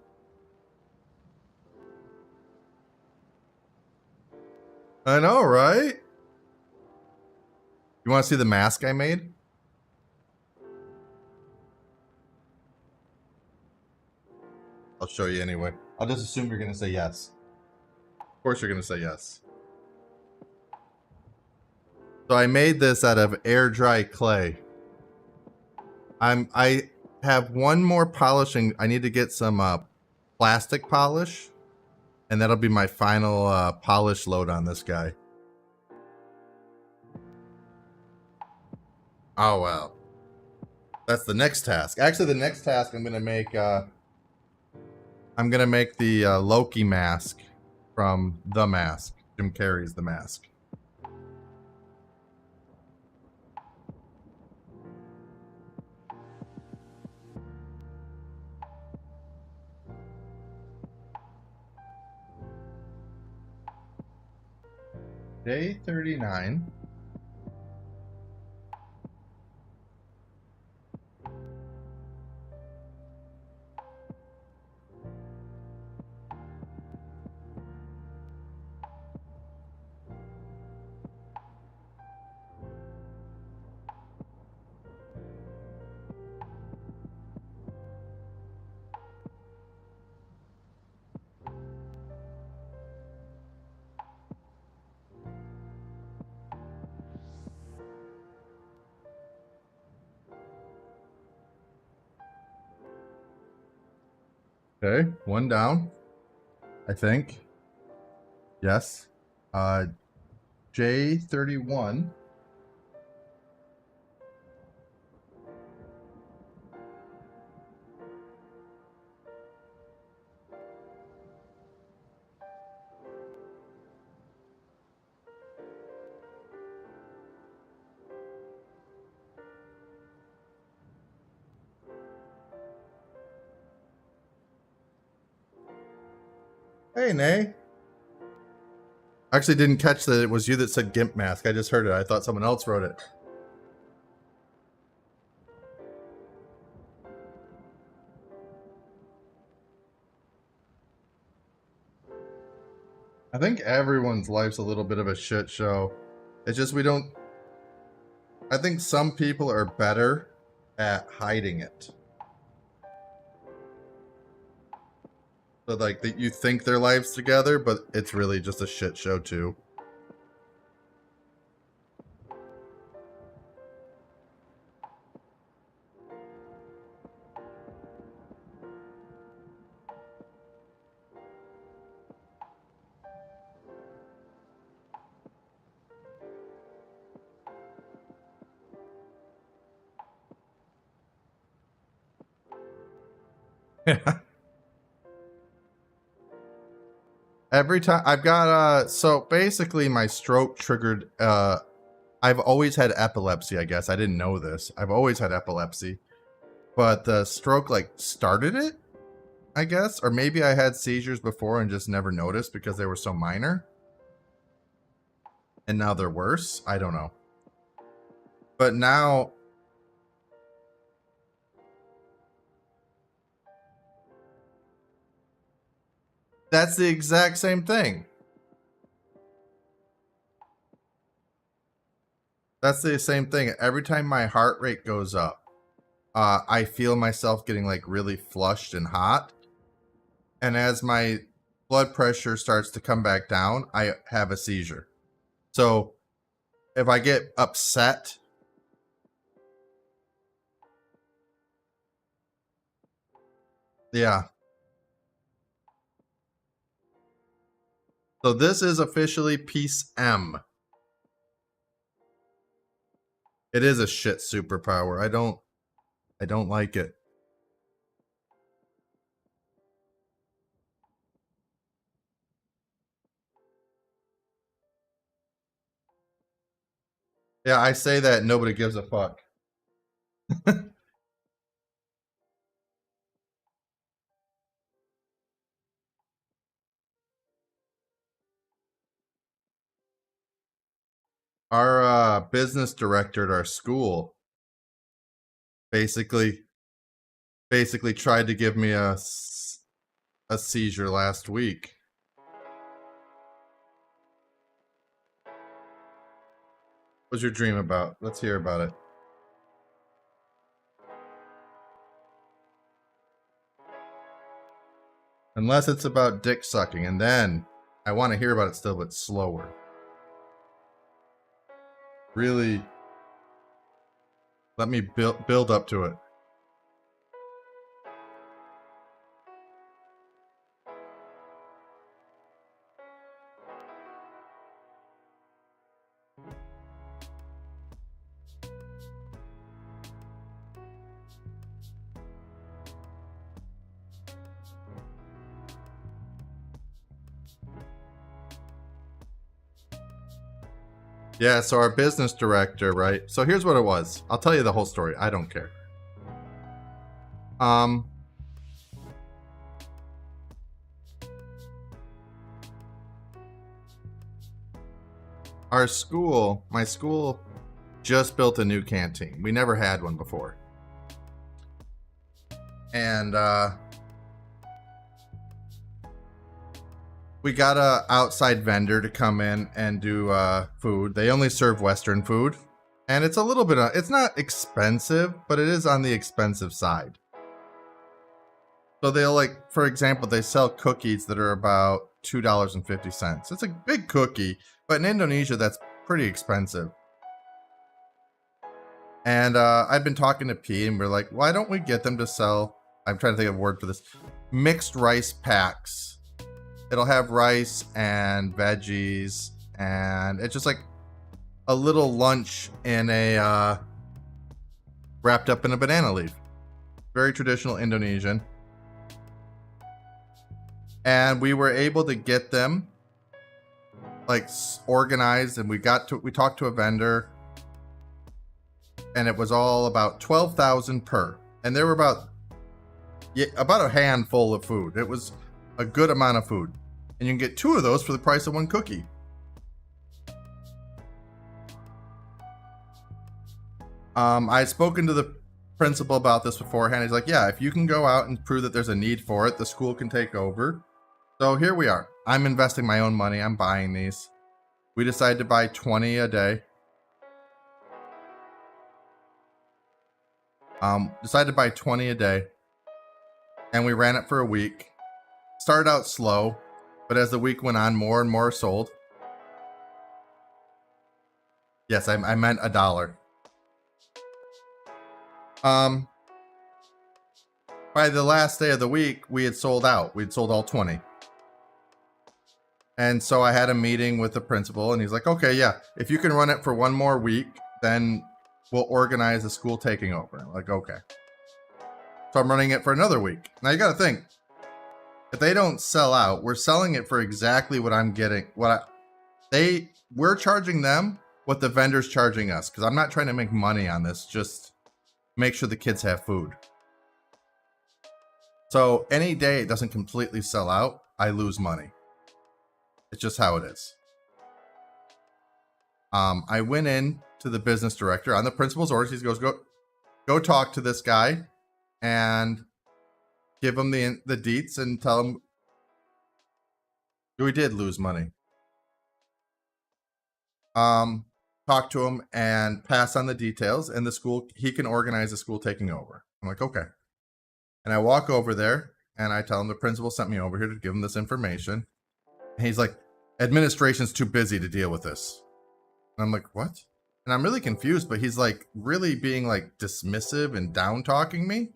I know, right? You want to see the mask I made? I'll show you anyway. I'll just assume you're going to say yes. Of course you're going to say yes. So I made this out of air dry clay. I have one more polishing. I need to get some plastic polish, and that'll be my final polish load on this guy. Oh wow. That's the next task. Actually, the next task I'm gonna make the Loki mask from The Mask. Jim Carrey's The Mask. Day 39. Okay, one down, I think. Yes. J31. Hey, Nay. I actually didn't catch that it was you that said Gimp Mask. I just heard it. I thought someone else wrote it. I think everyone's life's a little bit of a shit show. It's just we don't... I think some people are better at hiding it. So like that you think their life's together, but it's really just a shit show too. Every time I've got so basically my stroke triggered I've always had epilepsy, I guess. I didn't know this. I've always had epilepsy. But the stroke like started it, I guess, or maybe I had seizures before and just never noticed because they were so minor. And now they're worse. I don't know. But now that's the exact same thing. That's the same thing. Every time my heart rate goes up, I feel myself getting like really flushed and hot. And as my blood pressure starts to come back down, I have a seizure. So if I get upset, yeah. So this is officially Piece M. It is a shit superpower. I don't like it. Yeah, I say that nobody gives a fuck. Our business director at our school basically tried to give me a seizure last week. What's your dream about? Let's hear about it. Unless it's about dick sucking, and then I want to hear about it still, but slower. Really, let me build up to it. Yeah, so our business director, right? So here's what it was. I'll tell you the whole story. I don't care. Our school, my school just built a new canteen. We never had one before. And we got a outside vendor to come in and do food. They only serve Western food. And it's a little bit, it's not expensive, but it is on the expensive side. So they'll like, for example, they sell cookies that are about $2.50. It's a big cookie, but in Indonesia, that's pretty expensive. And I've been talking to P and we're like, why don't we get them to sell I'm trying to think of a word for this. Mixed rice packs. It'll have rice and veggies, and it's just like a little lunch in a wrapped up in a banana leaf. Very traditional Indonesian. And we were able to get them like organized, and we talked to a vendor, and it was all about 12,000 per. And there were about a handful of food. It was a good amount of food. And you can get 2 of those for the price of 1 cookie. I had spoken to the principal about this beforehand. He's like, yeah, if you can go out and prove that there's a need for it, the school can take over. So here we are. I'm investing my own money. I'm buying these. We decided to buy 20 a day. Decided to buy 20 a day. And we ran it for a week. Started out slow, but as the week went on, more and more sold. Yes, I meant $1. By the last day of the week, we had sold out. We'd sold all 20. And so I had a meeting with the principal, and he's like, okay, yeah, if you can run it for 1 more week, then we'll organize the school taking over. I'm like, okay. So I'm running it for another week. Now you got to think, if they don't sell out, we're selling it for exactly what I'm getting. We're charging them what the vendor's charging us, because I'm not trying to make money on this, just make sure the kids have food. So any day it doesn't completely sell out, I lose money. It's just how it is. I went in to the business director on the principal's orders. He goes, go talk to this guy and give him the deets and tell him we did lose money. Talk to him and pass on the details, and the school, he can organize the school taking over. I'm like, okay. And I walk over there and I tell him the principal sent me over here to give him this information. And he's like, administration's too busy to deal with this. And I'm like, what? And I'm really confused, but he's like really being like dismissive and down talking me.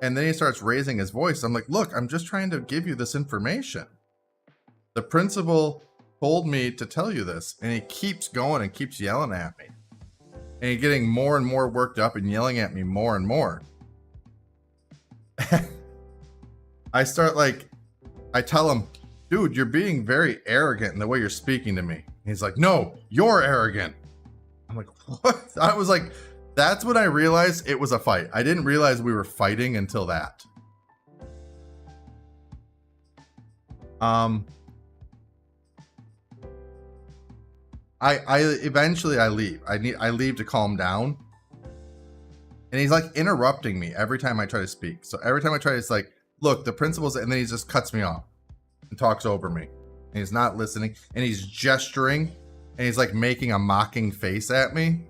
And then he starts raising his voice. I'm like, look, I'm just trying to give you this information. The principal told me to tell you this. And he keeps going and keeps yelling at me. And he's getting more and more worked up and yelling at me more and more. I tell him, dude, you're being very arrogant in the way you're speaking to me. He's like, no, you're arrogant. I'm like, what? I was like, that's when I realized it was a fight. I didn't realize we were fighting until that. Eventually I leave. I leave to calm down. And he's like interrupting me every time I try to speak. So every time I try, it's like, look, the principal's, and then he just cuts me off and talks over me. And he's not listening. And he's gesturing. And he's like making a mocking face at me.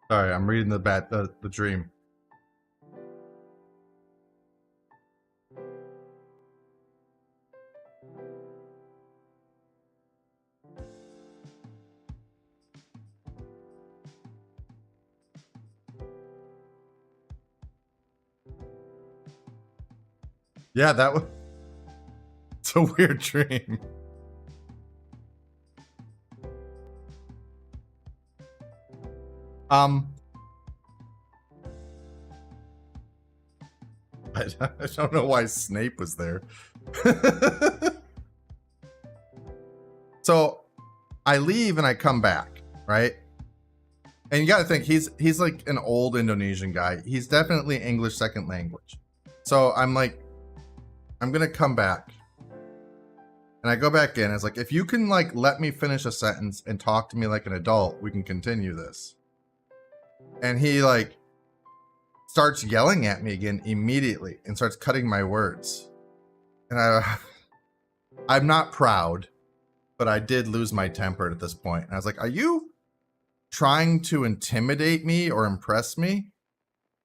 Sorry, I'm reading the dream. Yeah, that was... It's a weird dream. I don't know why Snape was there. So I leave and I come back, right? And you got to think, he's like an old Indonesian guy. He's definitely English second language. So I'm like, I'm going to come back. And I go back in. It's like, if you can like let me finish a sentence and talk to me like an adult, we can continue this. And he like starts yelling at me again immediately and starts cutting my words. And I'm not proud, but I did lose my temper at this point. And I was like, are you trying to intimidate me or impress me?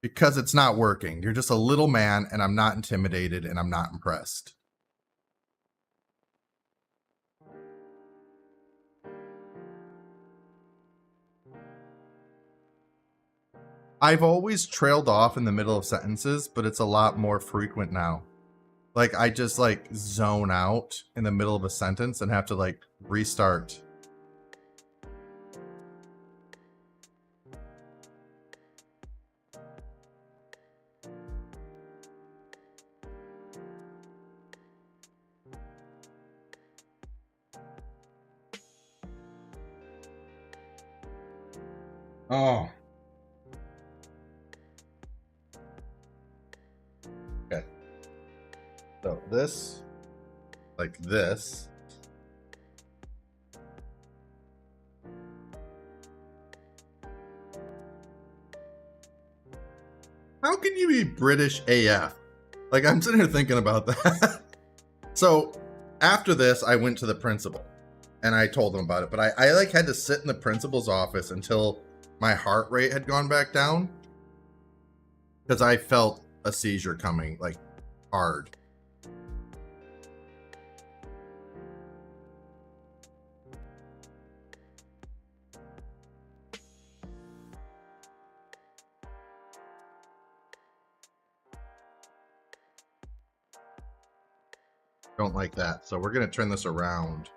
Because it's not working. You're just a little man, and I'm not intimidated, and I'm not impressed. I've always trailed off in the middle of sentences, but it's a lot more frequent now. Like, I just, like, zone out in the middle of a sentence and have to, like, restart. Oh. Okay. So this, like this. How can you be British AF? Like, I'm sitting here thinking about that. So after this, I went to the principal and I told him about it, but I like had to sit in the principal's office until my heart rate had gone back down because I felt a seizure coming, like, hard. Don't like that. So we're going to turn this around.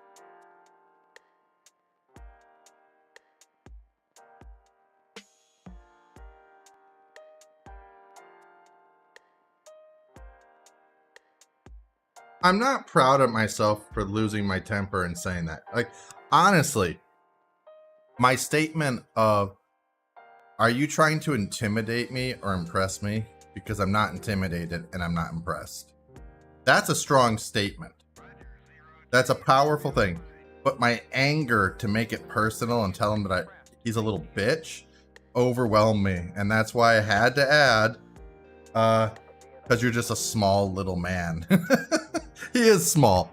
I'm not proud of myself for losing my temper and saying that. Like, honestly, my statement of, are you trying to intimidate me or impress me? Because I'm not intimidated and I'm not impressed. That's a strong statement. That's a powerful thing. But my anger to make it personal and tell him that he's a little bitch overwhelmed me. And that's why I had to add, because you're just a small little man. He is small.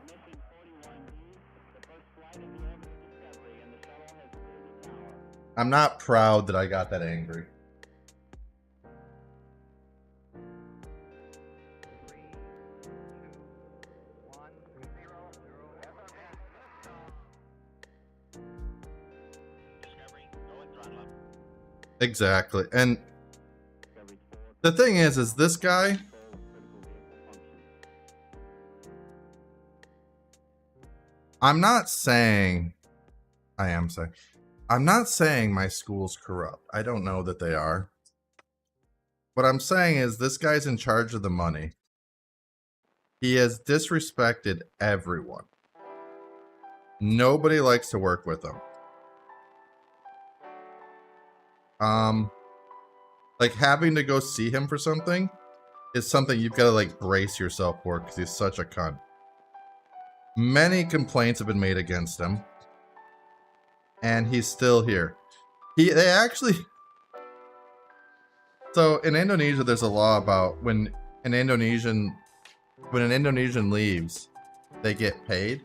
I'm not proud that I got that angry. Exactly. And the thing is this guy, I'm not saying my school's corrupt. I don't know that they are. What I'm saying is this guy's in charge of the money. He has disrespected everyone. Nobody likes to work with him. Like, having to go see him for something is something you've got to, like, brace yourself for because he's such a cunt. Many complaints have been made against him, and he's still here. So in Indonesia, there's a law about when an Indonesian leaves, they get paid.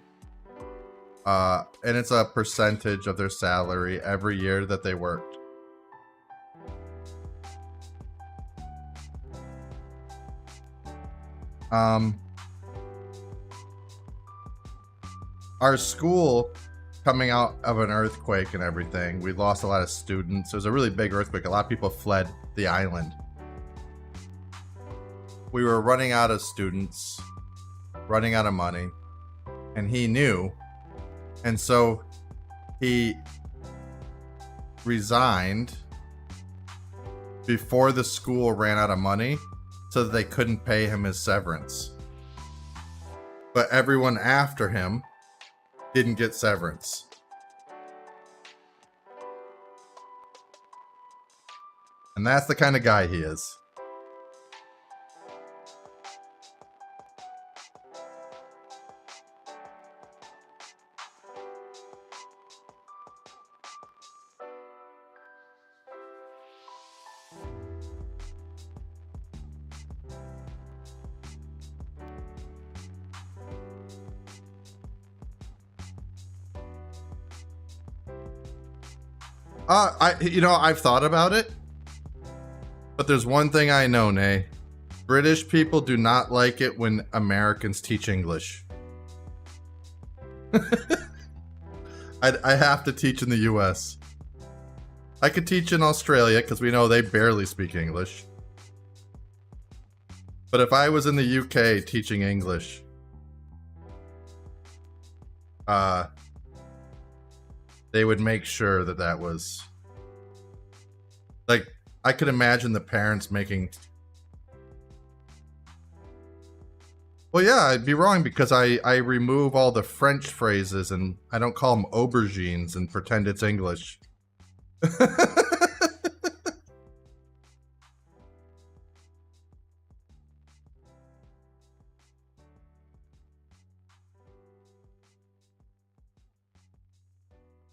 And it's a percentage of their salary every year that they worked. Our school, coming out of an earthquake and everything, we lost a lot of students. It was a really big earthquake. A lot of people fled the island. We were running out of students, running out of money, and he knew. And so he resigned before the school ran out of money so that they couldn't pay him his severance. But everyone after him didn't get severance. And that's the kind of guy he is. I've thought about it, but there's one thing I know, Nay. British people do not like it when Americans teach English. I have to teach in the US. I could teach in Australia because we know they barely speak English. But if I was in the UK teaching English, they would make sure that was... Like, I could imagine the parents making... Well, yeah, I'd be wrong because I remove all the French phrases and I don't call them aubergines and pretend it's English.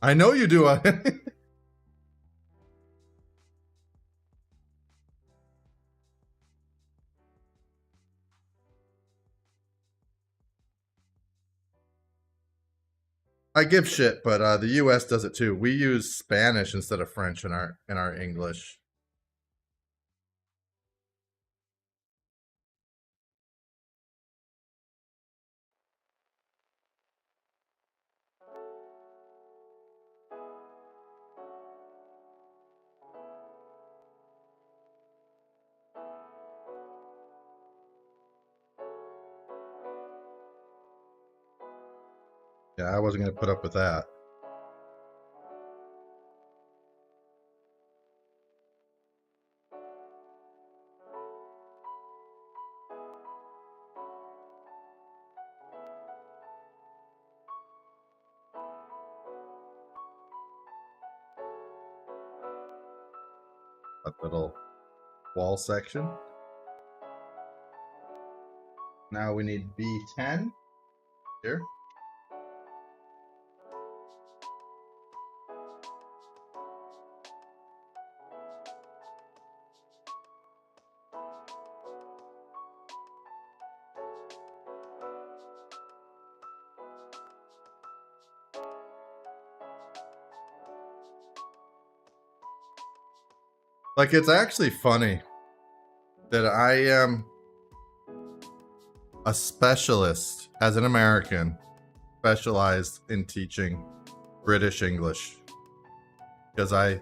I know you do. I give shit, but the U.S. does it too. We use Spanish instead of French in our English. Yeah, I wasn't gonna put up with that. That little wall section. Now we need B10 here. Like, it's actually funny that I am a specialist as an American, specialized in teaching British English, because I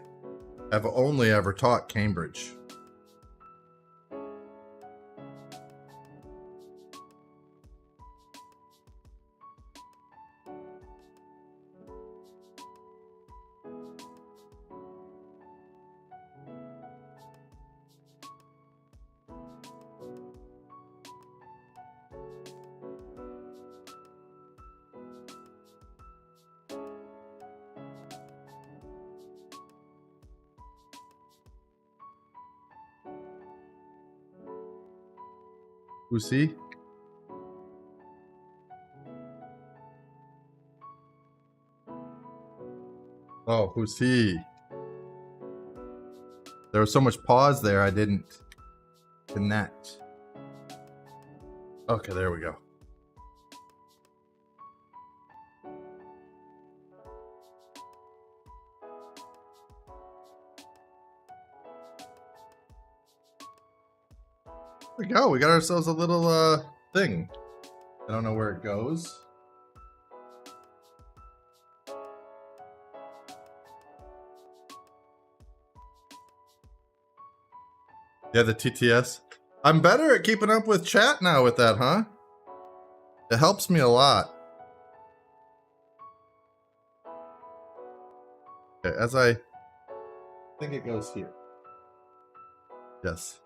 have only ever taught Cambridge. Who's he? Oh, who's he? There was so much pause there, I didn't connect. Okay, there we go. There we go. We got ourselves a little thing. I don't know where it goes. Yeah, the TTS. I'm better at keeping up with chat now with that, huh? It helps me a lot. Okay, as I think it goes here. Yes.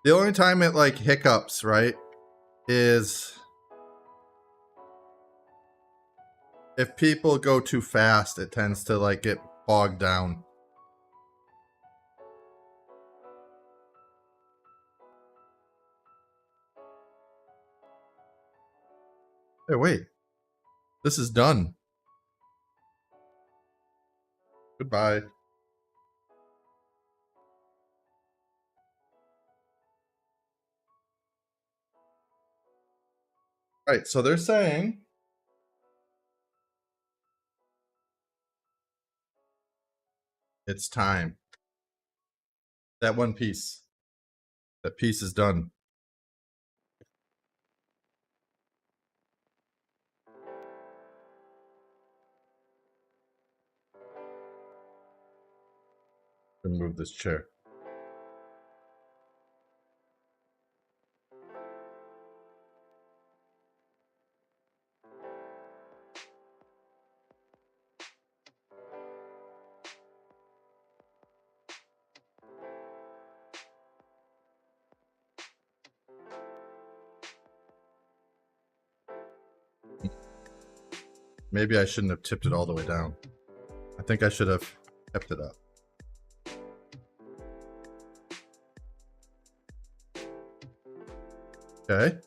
The only time it like hiccups, right, is if people go too fast, it tends to like get bogged down. Hey, wait. This is done. Goodbye. Right, so they're saying it's time. That one piece. That piece is done. Remove this chair. Maybe I shouldn't have tipped it all the way down. I think I should have kept it up. Okay.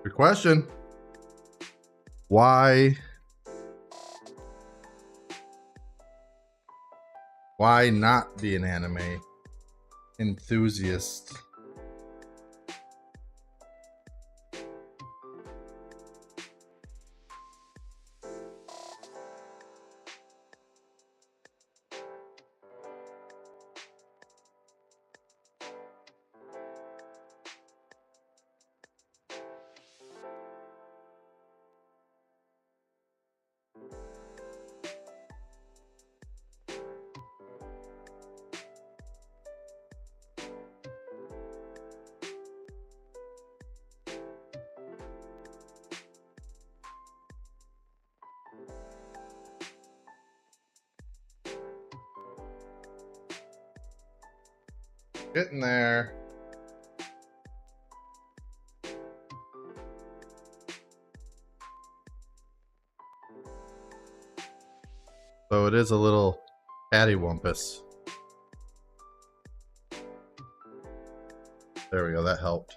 Good question. Why not be an anime enthusiast? Getting there. So it is a little cattywampus. There we go, that helped.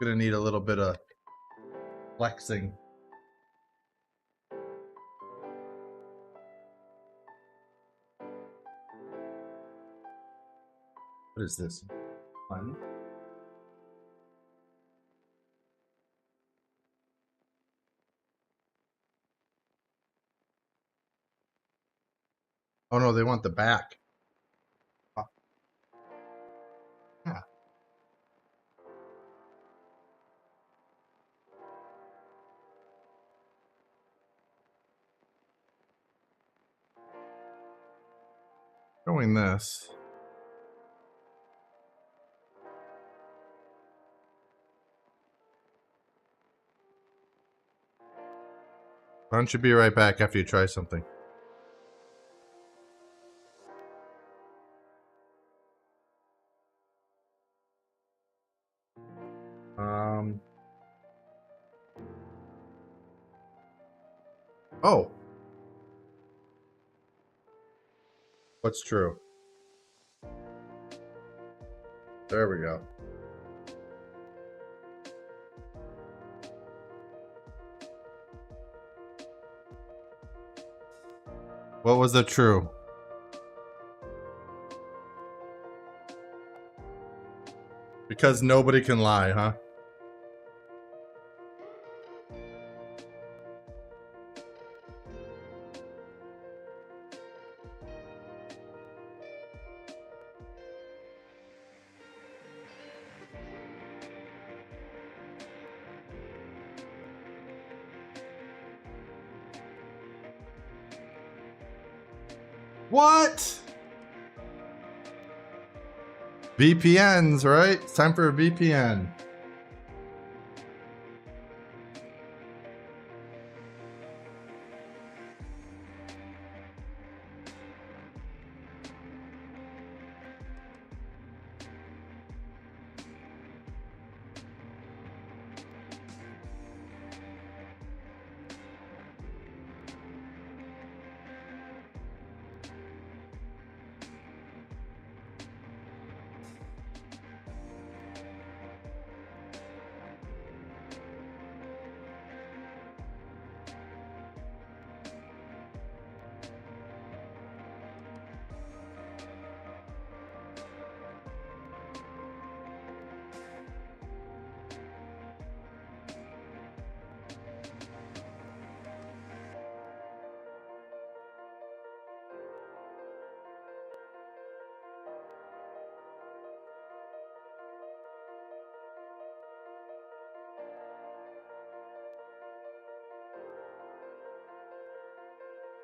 Gonna need a little bit of flexing. What is this? Fun? Oh no, they want the back. Yeah. Showing this. Why don't you be right back after you try something? Oh. What's true? There we go. What was the true? Because nobody can lie, huh? What? VPNs, right? It's time for a VPN.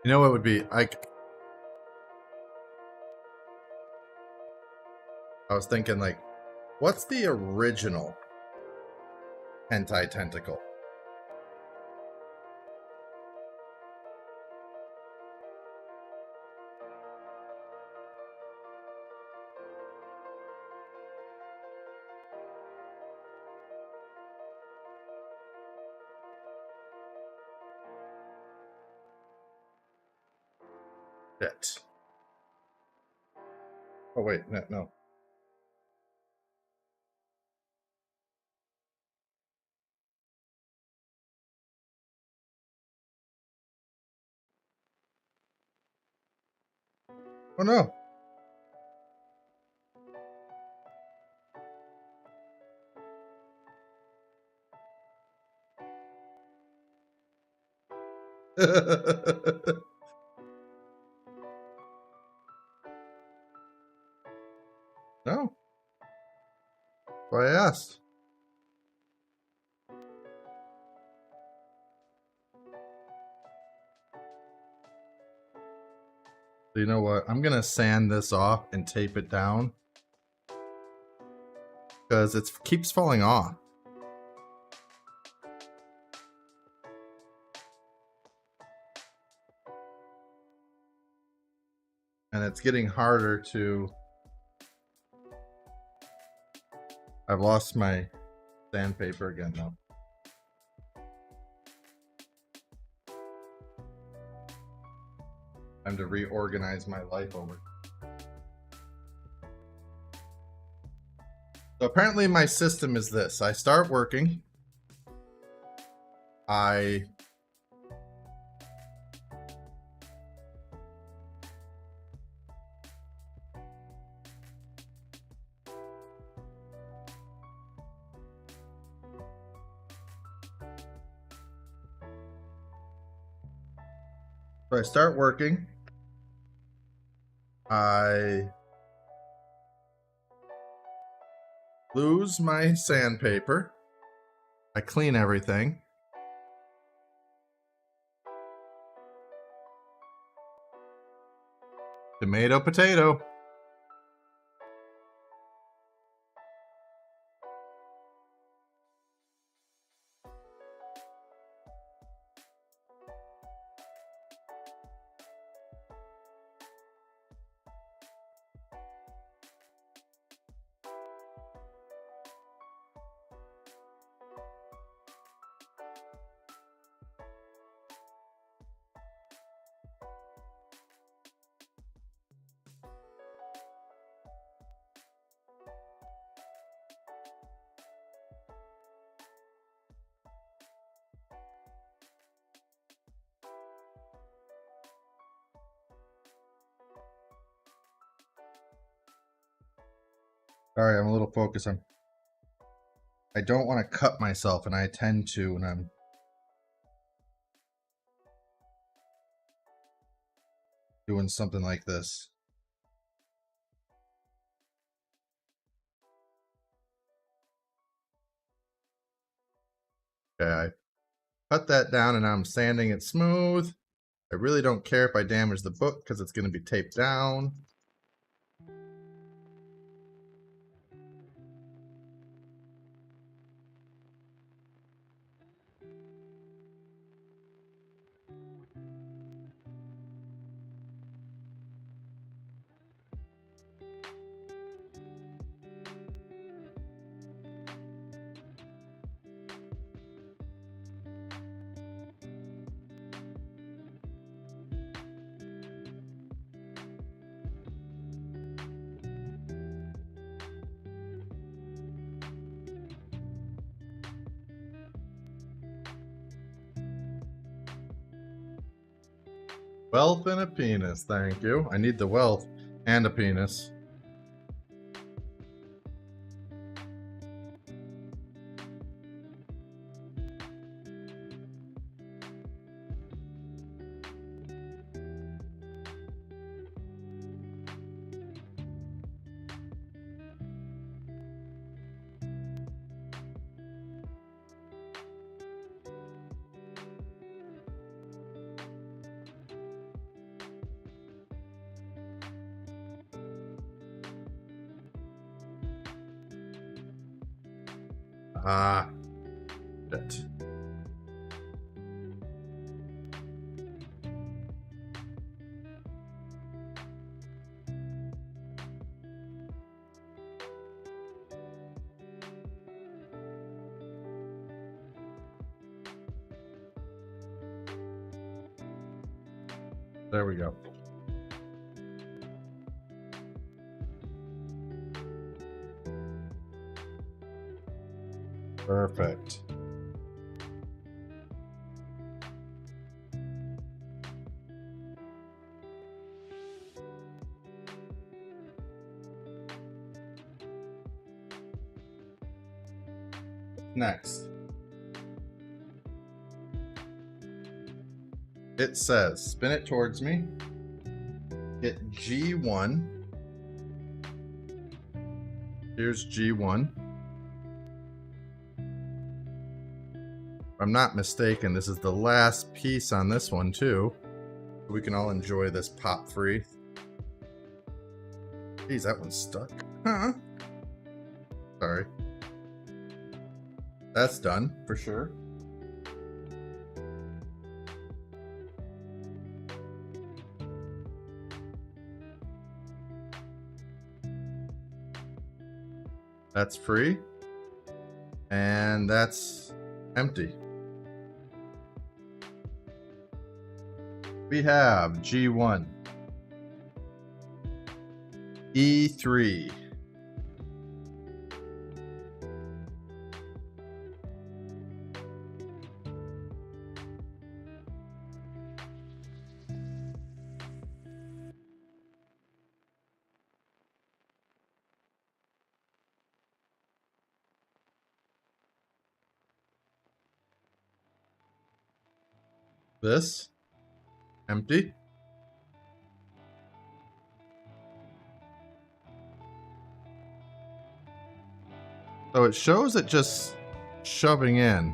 You know what would be like? I was thinking like, what's the original hentai tentacle? Shit. Oh wait, no. Oh no. No. Why I asked. So you know what? I'm gonna sand this off and tape it down because it keeps falling off. And it's getting harder to... I've lost my sandpaper again now. Time to reorganize my life over. So apparently my system is this. I start working. I start working. I lose my sandpaper. I clean everything. Tomato, potato. Sorry, I'm a little focused. I don't want to cut myself, and I tend to when I'm doing something like this. Okay, I cut that down and I'm sanding it smooth. I really don't care if I damage the book because it's going to be taped down. Wealth and a penis, thank you. I need the wealth and a penis. Ah, shit. There we go. Perfect. Next, it says spin it towards me, hit G1. Here's G1. If I'm not mistaken, this is the last piece on this one too. We can all enjoy this pop free. Geez, that one's stuck. Huh? Sorry. That's done for sure. That's free. And that's empty. We have G1, E3, this, empty. So it shows it just shoving in.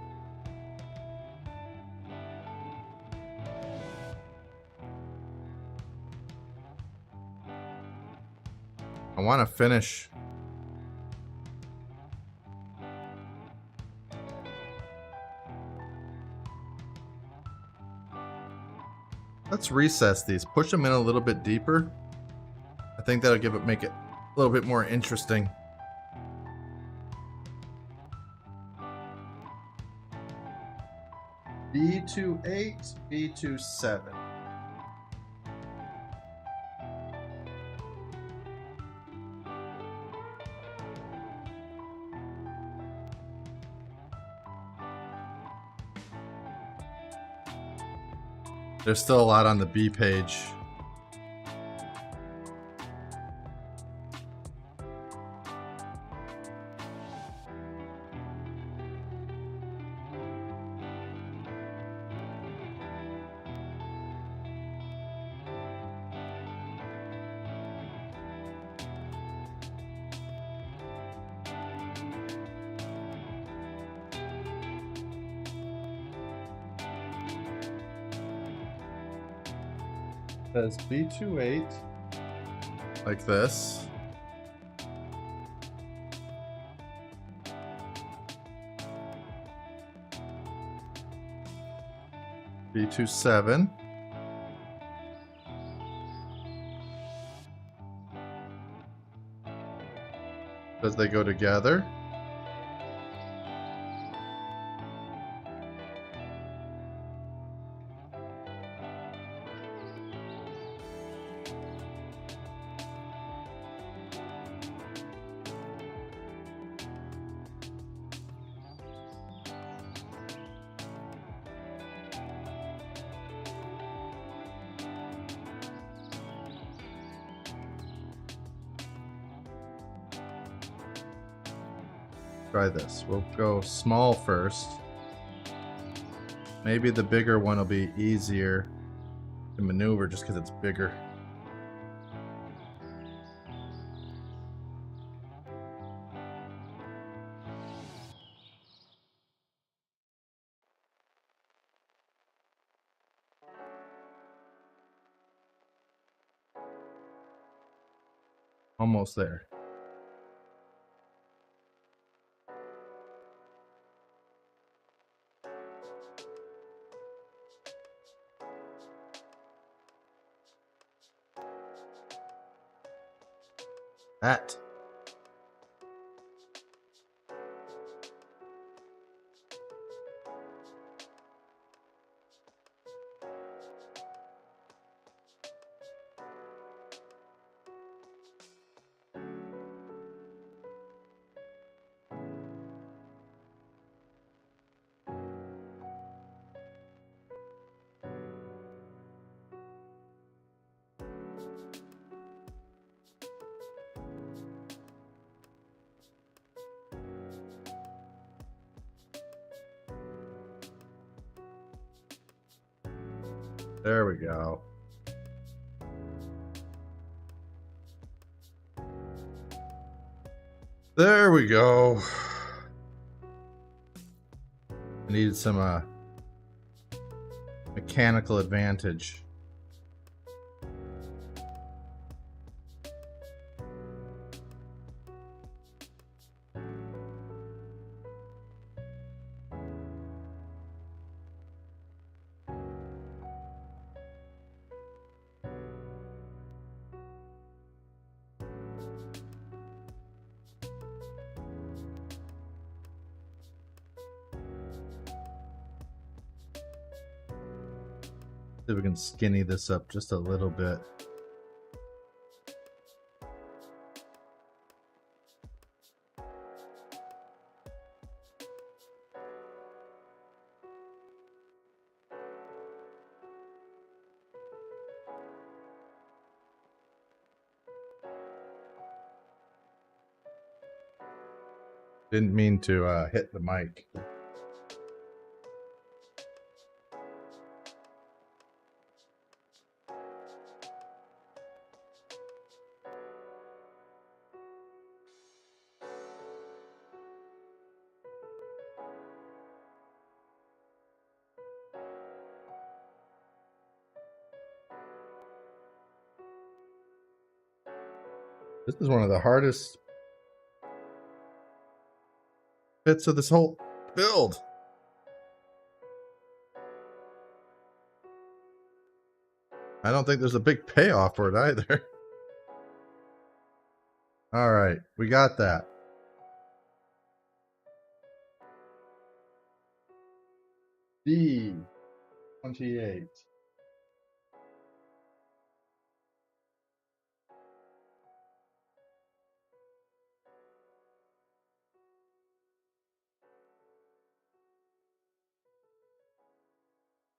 I want to finish. Let's recess these. Push them in a little bit deeper. I think that'll make it a little bit more interesting. B28, B27. There's still a lot on the B page. Says B28 like this. B27. As they go together. Try this. We'll go small first. Maybe the bigger one will be easier to maneuver just because it's bigger. Almost there. That. There we go. There we go. I needed some mechanical advantage. See if we can skinny this up just a little bit. Didn't mean to hit the mic. This is one of the hardest bits of this whole build. I don't think there's a big payoff for it either. All right, we got that. D28.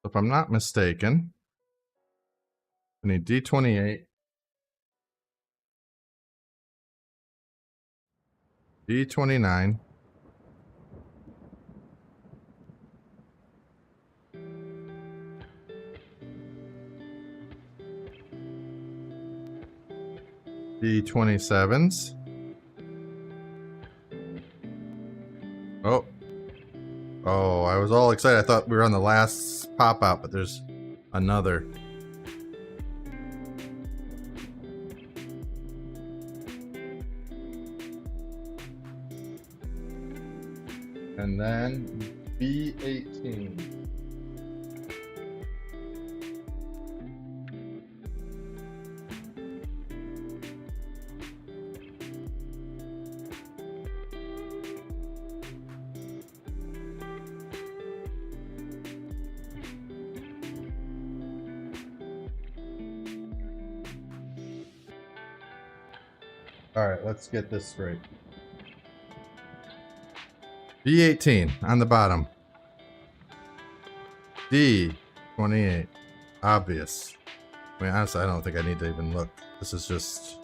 If I'm not mistaken, I need D28, D29, D27s. Oh, I was all excited. I thought we were on the last pop out, but there's another. And then B18. All right, let's get this straight. B18 on the bottom. D28. Obvious. I mean, honestly, I don't think I need to even look. This is just...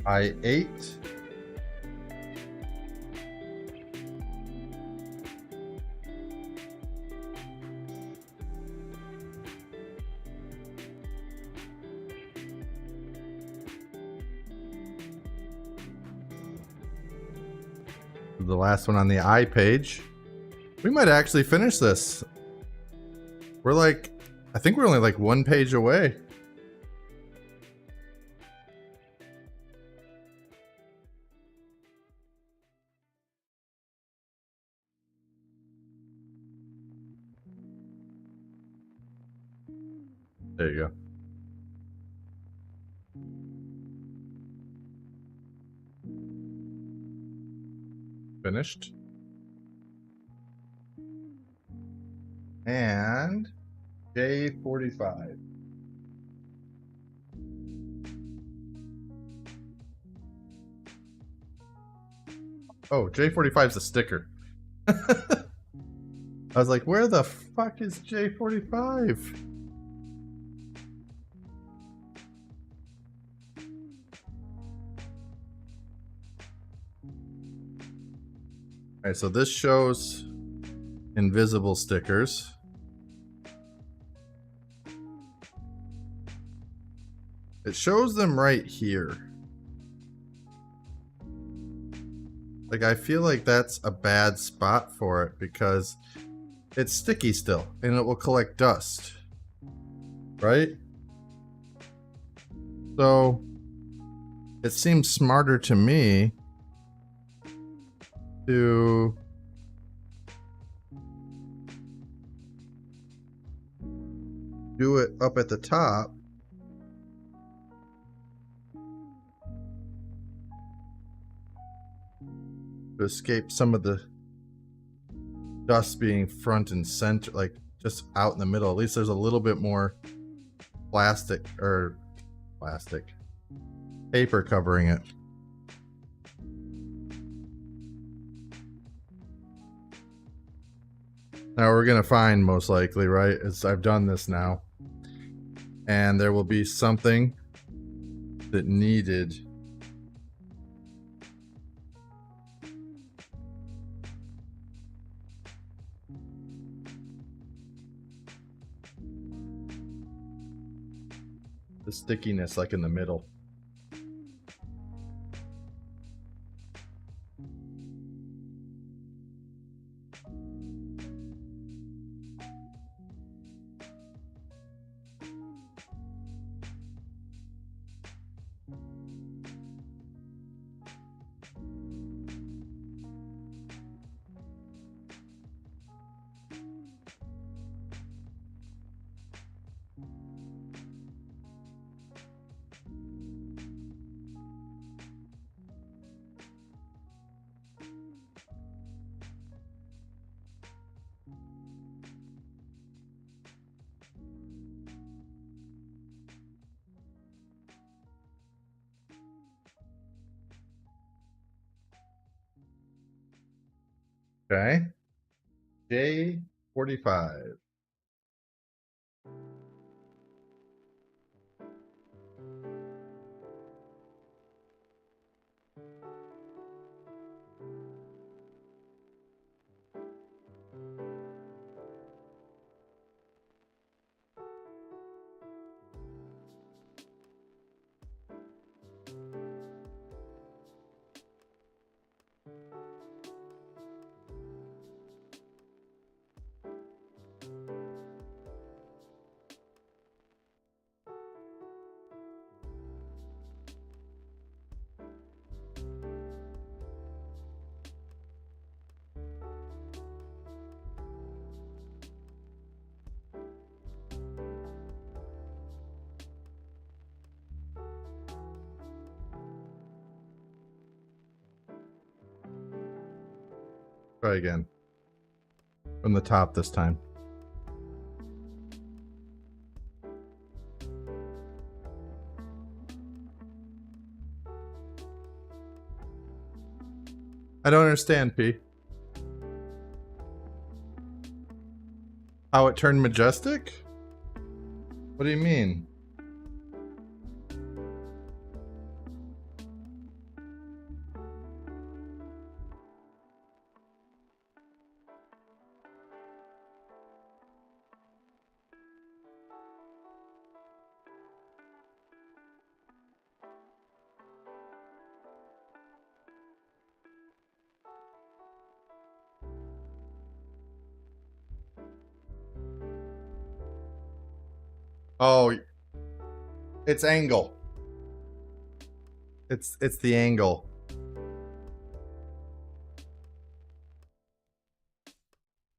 I8. The last one on the I page. We might actually finish this. We're like, I think we're only like one page away. There you go. Finished. And J45. Oh, J45 is a sticker. I was like, where the fuck is J45? Alright, so this shows invisible stickers. It shows them right here. Like, I feel like that's a bad spot for it because it's sticky still and it will collect dust. Right? So, it seems smarter to me to do it up at the top. To escape some of the dust being front and center, like just out in the middle. At least there's a little bit more paper covering it. Now we're gonna find, most likely, right, as I've done this now, and there will be something that needed the stickiness, like in the middle. Okay. J45. Try again. From the top this time. I don't understand, P. How it turned majestic? What do you mean? Oh, it's angle. It's the angle.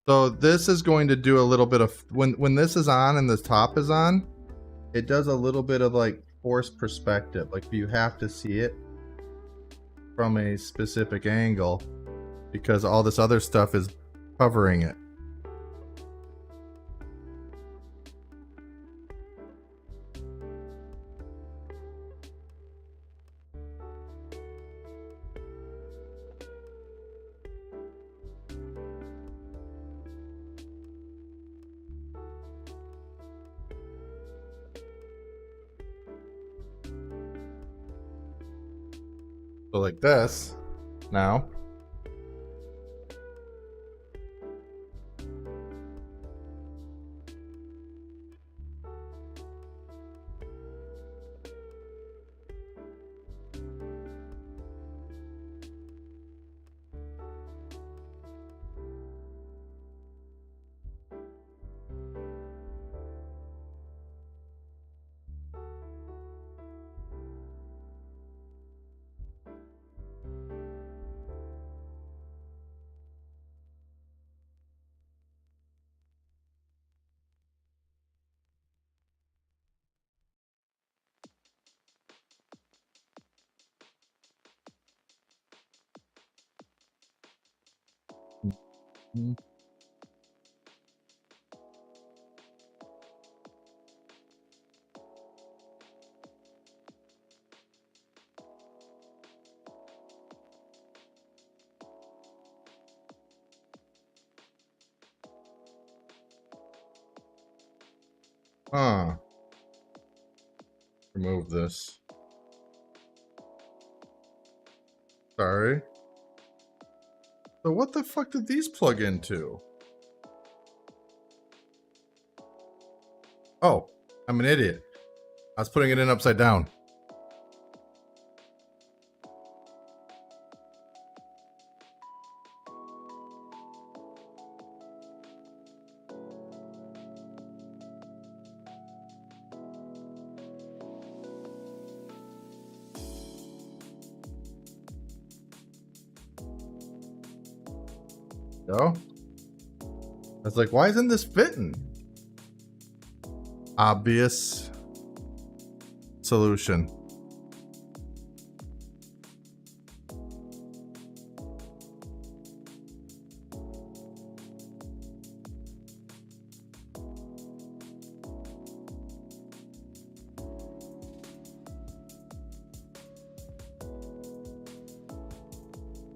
So this is going to do a little bit of when this is on and the top is on, it does a little bit of like forced perspective. Like you have to see it from a specific angle because all this other stuff is covering it. So like this now. Huh. Remove this. Sorry. So what the fuck did these plug into? Oh, I'm an idiot. I was putting it in upside down. Go. I was like, why isn't this fitting? Obvious solution.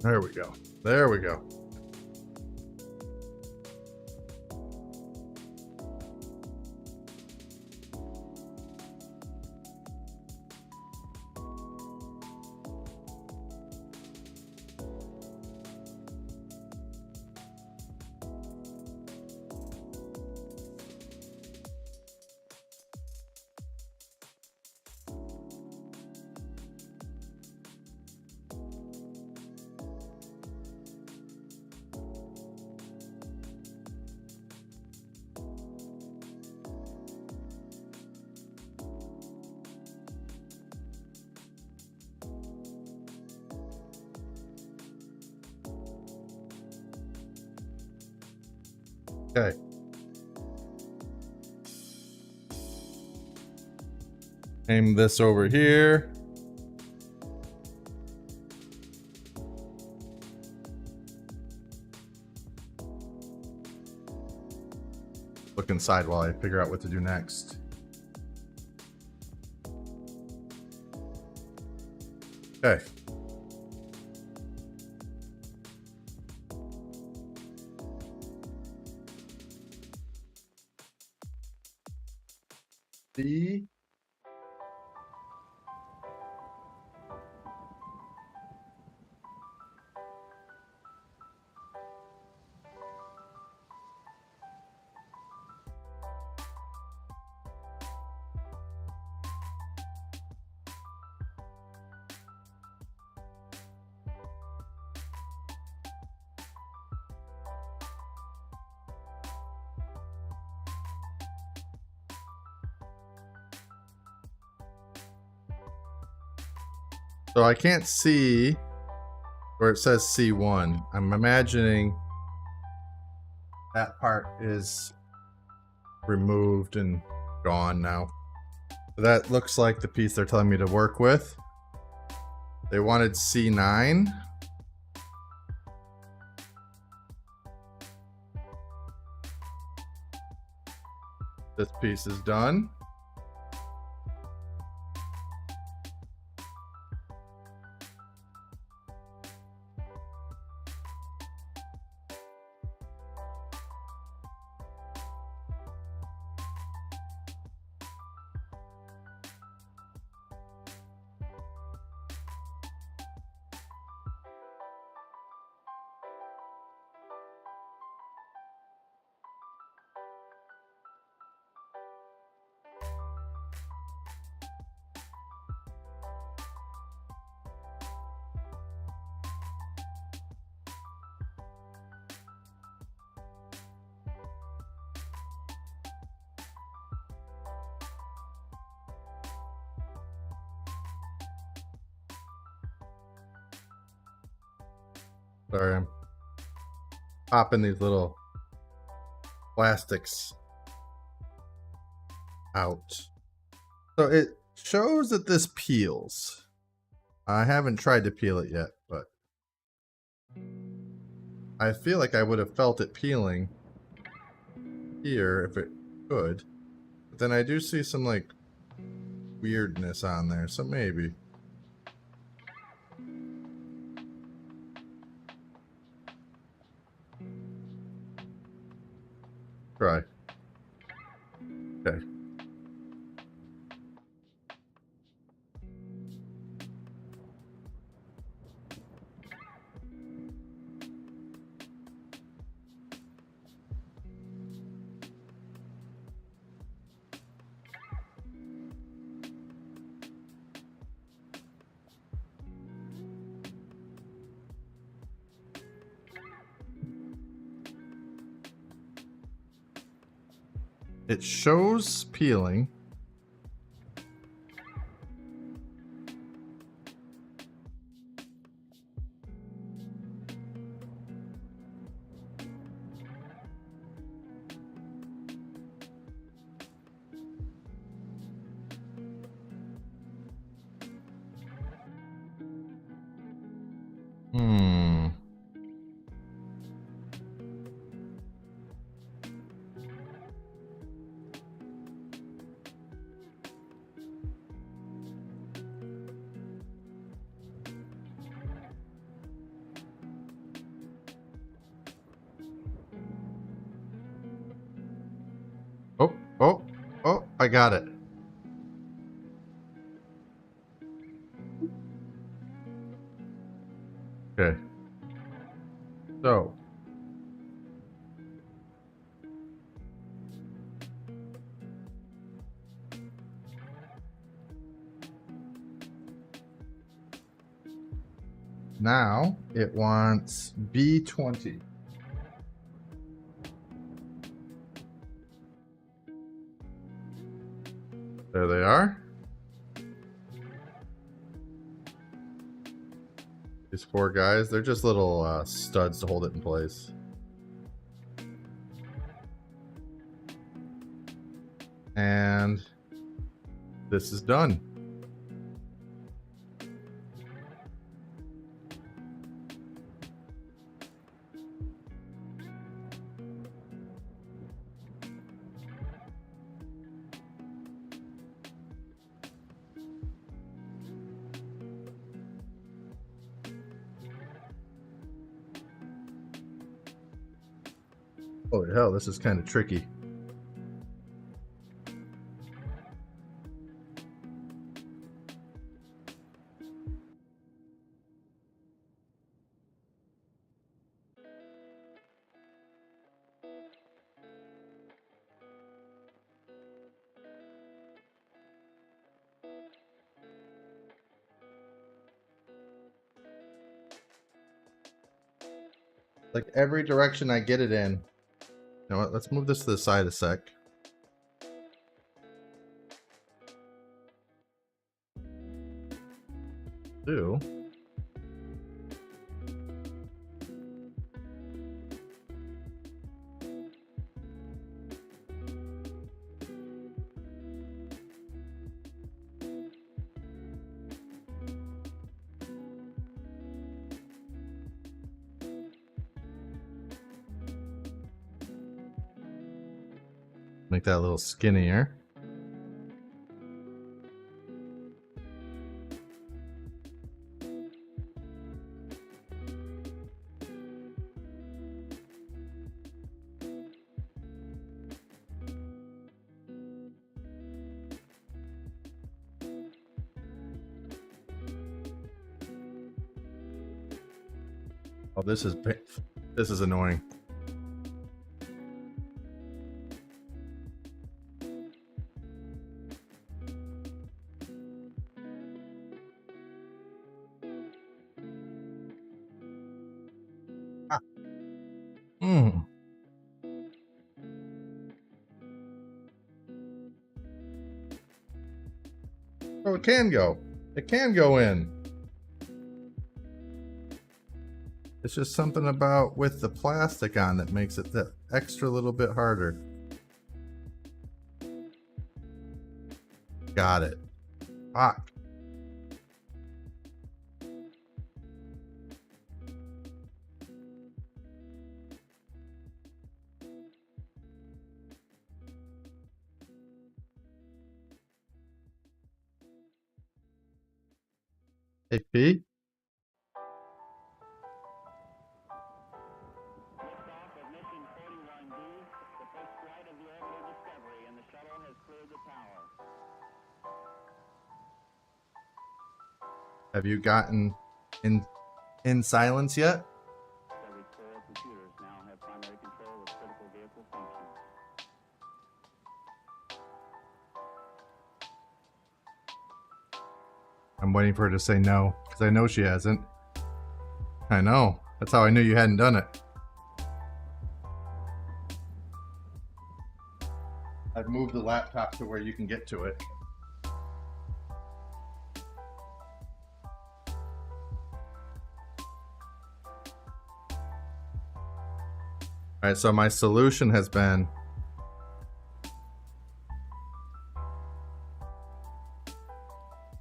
There we go. There we go. Okay. Aim this over here. Look inside while I figure out what to do next. Okay. D. So I can't see where it says C1. I'm imagining that part is removed and gone now. So that looks like the piece they're telling me to work with. They wanted C9. This piece is done. Sorry, I'm popping these little plastics out. So it shows that this peels. I haven't tried to peel it yet, but I feel like I would have felt it peeling here if it could. But then I do see some like weirdness on there, so maybe. Try. Okay. It shows peeling. Oh, I got it. Okay. So. Now it wants B20. There they are. These four guys, they're just little studs to hold it in place. And this is done. Holy hell, this is kind of tricky. Like every direction I get it in. You know what? Let's move this to the side a sec. do. Make that a little skinnier. Oh, this is annoying. Mm. Oh, it can go. It can go in. It's just something about with the plastic on that makes it that extra little bit harder. Got it. Fuck. Hey, Pete. Have you gotten in silence yet? Every core computers now have primary control of critical vehicle functions. I'm waiting for her to say no, because I know she hasn't. I know. That's how I knew you hadn't done it. I've moved the laptop to where you can get to it. All right, so my solution has been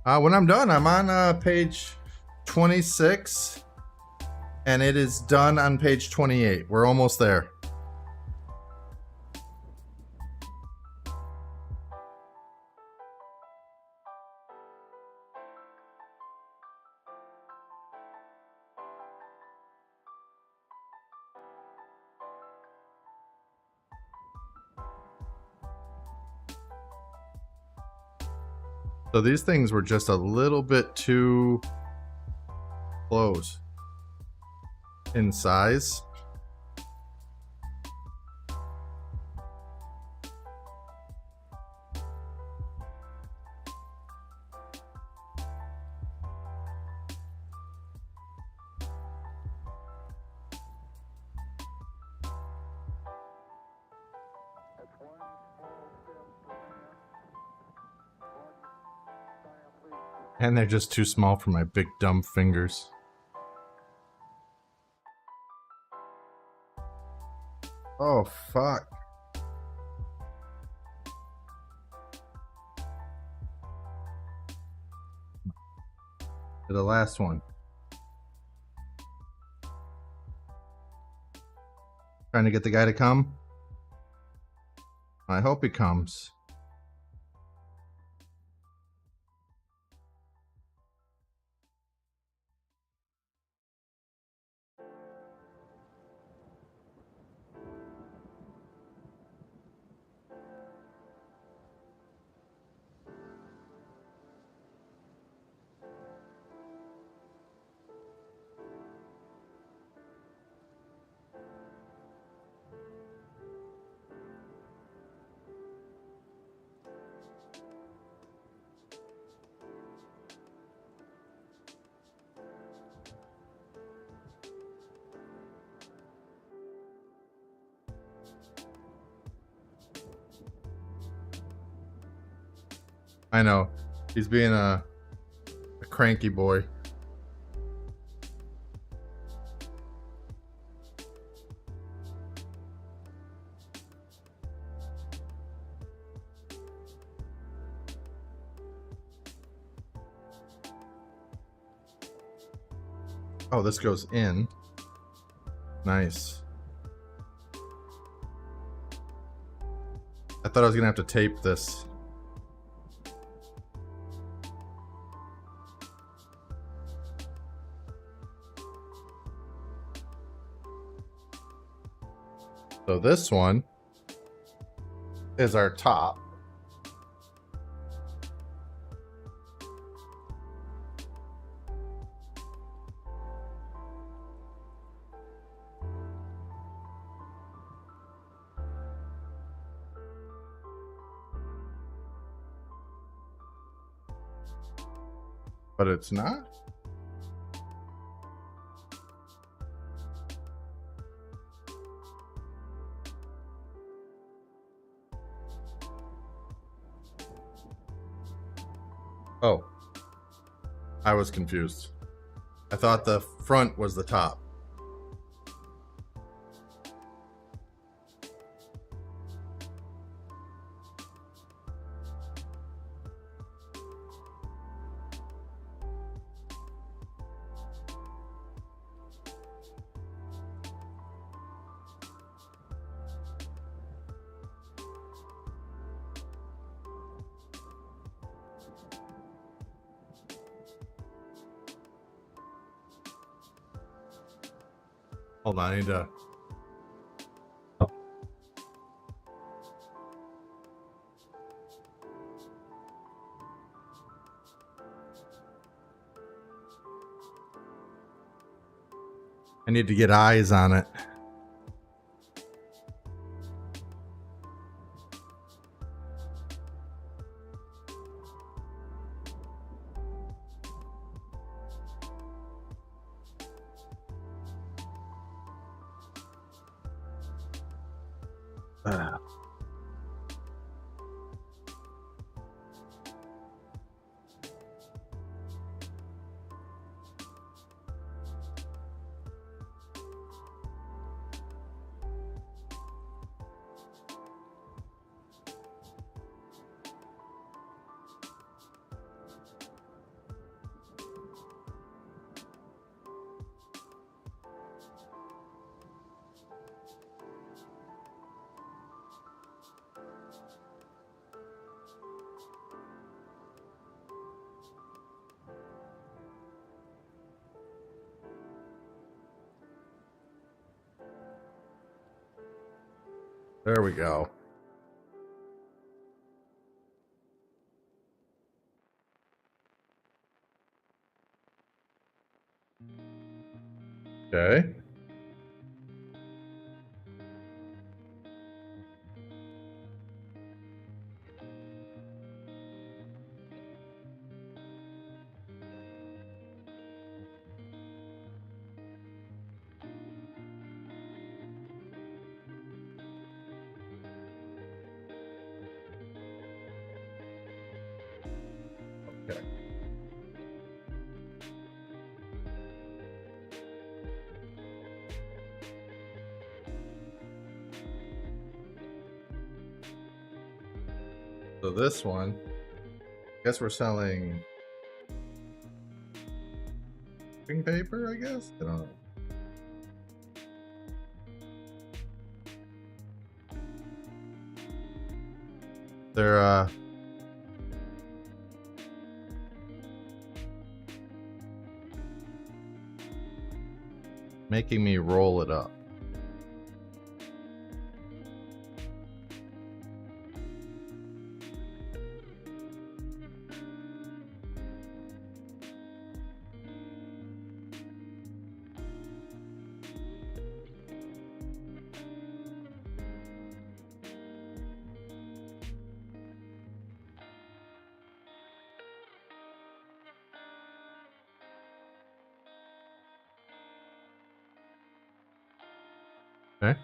when I'm done, I'm on page 26, and it is done on page 28. We're almost there. So these things were just a little bit too close in size. And they're just too small for my big dumb fingers. Oh, fuck. To the last one. Trying to get the guy to come? I hope he comes. I know. He's being a cranky boy. Oh, this goes in. Nice. I thought I was gonna have to tape this. So this one is our top. But it's not. Oh, I was confused. I thought the front was the top. Hold on, I need to. I need to get eyes on it. There we go. Okay. Okay. So this one, I guess we're selling shipping paper, I guess? I don't know. They're making me roll it up. Okay.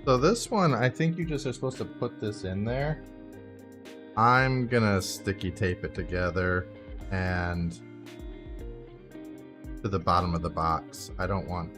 So this one, I think you just are supposed to put this in there. I'm gonna sticky tape it together and to the bottom of the box. I don't want.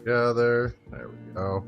Together. There we go.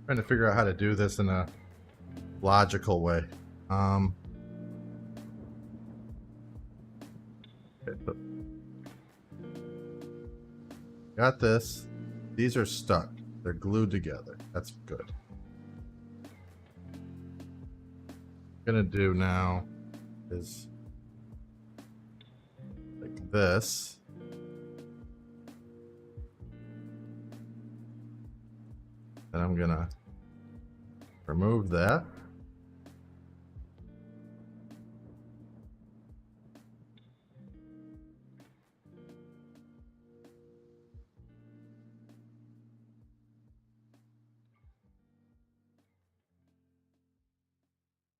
Trying to figure out how to do this in a logical way. Okay, got this. These are stuck. They're glued together. That's good. What I'm gonna do now is like this. And I'm gonna remove that.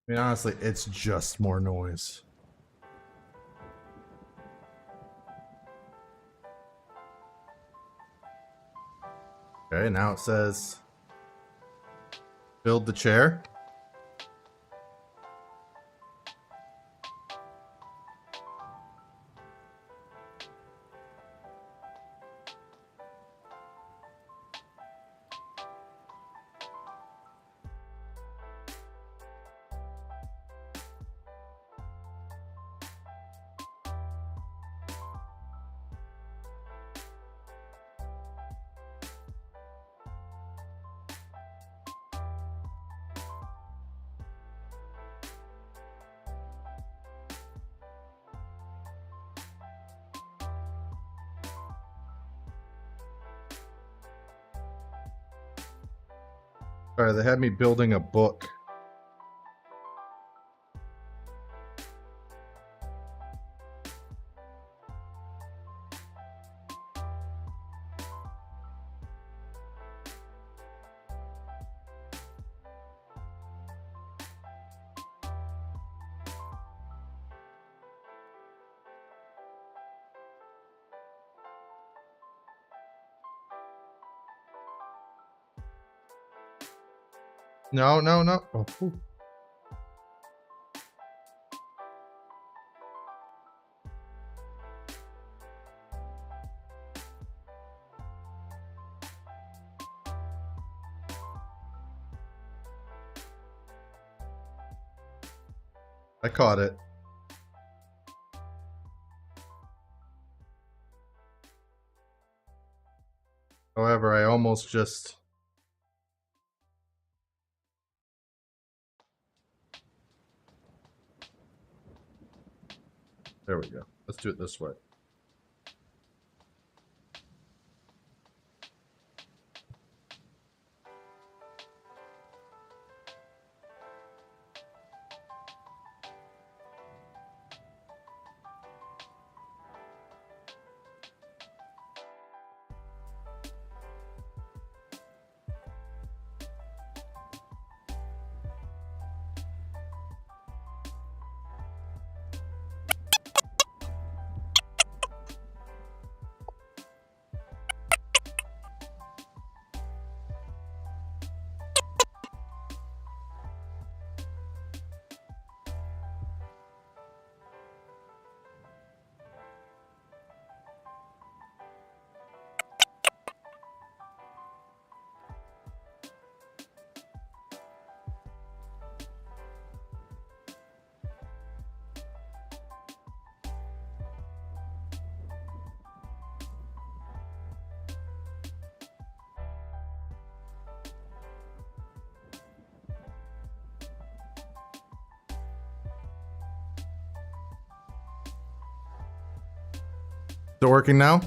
I mean, honestly, it's just more noise. Okay, now it says build the chair. Sorry, they had me building a book. No, no, no. Oh, whew. I caught it. However, I almost just... There we go. Let's do it this way. Is it working now?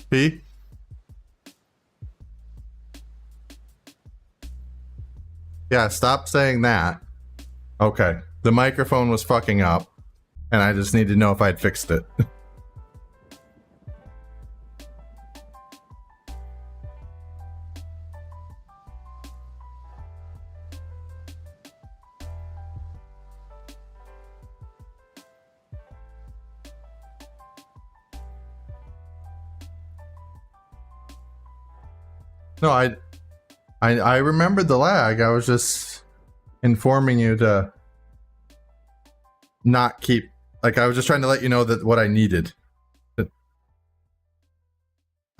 P? Yeah, stop saying that. Okay. The microphone was fucking up, and I just need to know if I'd fixed it. No, I remembered the lag. I was just informing you to not keep... Like, I was just trying to let you know that what I needed.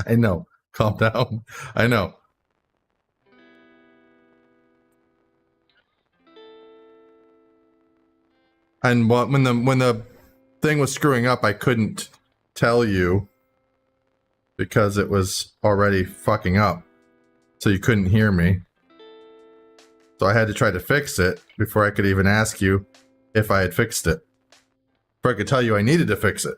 I know. Calm down. I know. And when the thing was screwing up, I couldn't tell you because it was already fucking up. So you couldn't hear me. So I had to try to fix it before I could even ask you if I had fixed it. Before I could tell you I needed to fix it.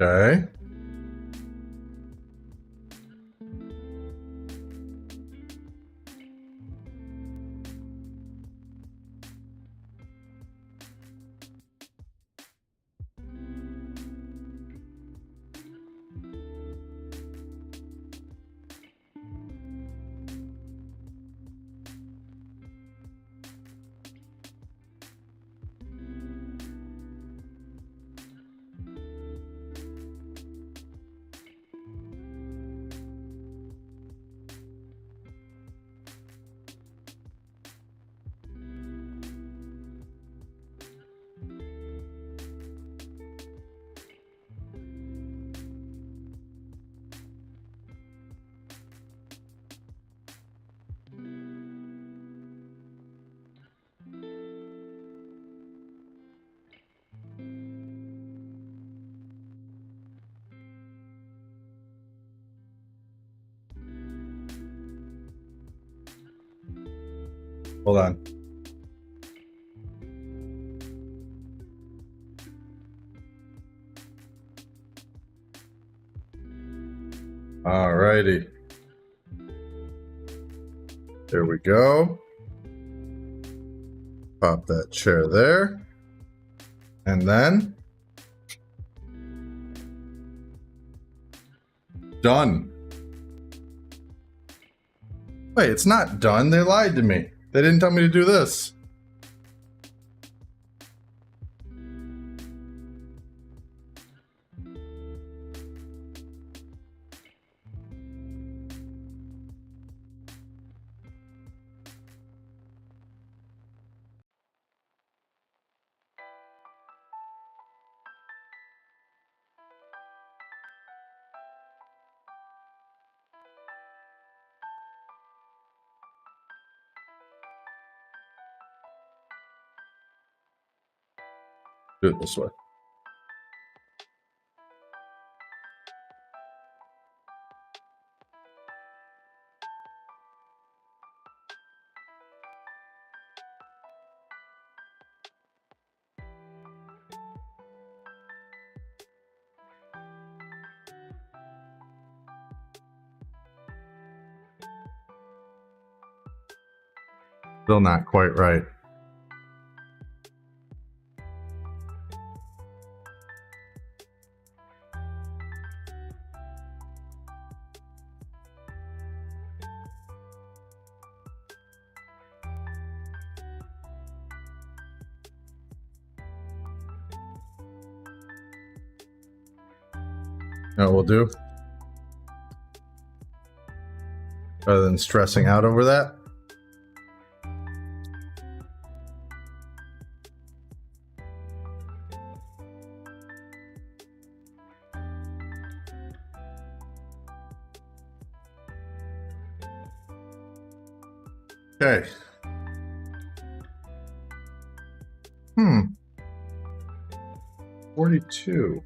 Okay. Hold on. Alrighty. There we go. Pop that chair there. And then done. Wait, it's not done. They lied to me. They didn't tell me to do this. Do it this way. Still not quite right. Know what we'll do? Rather than stressing out over that. Okay. 42.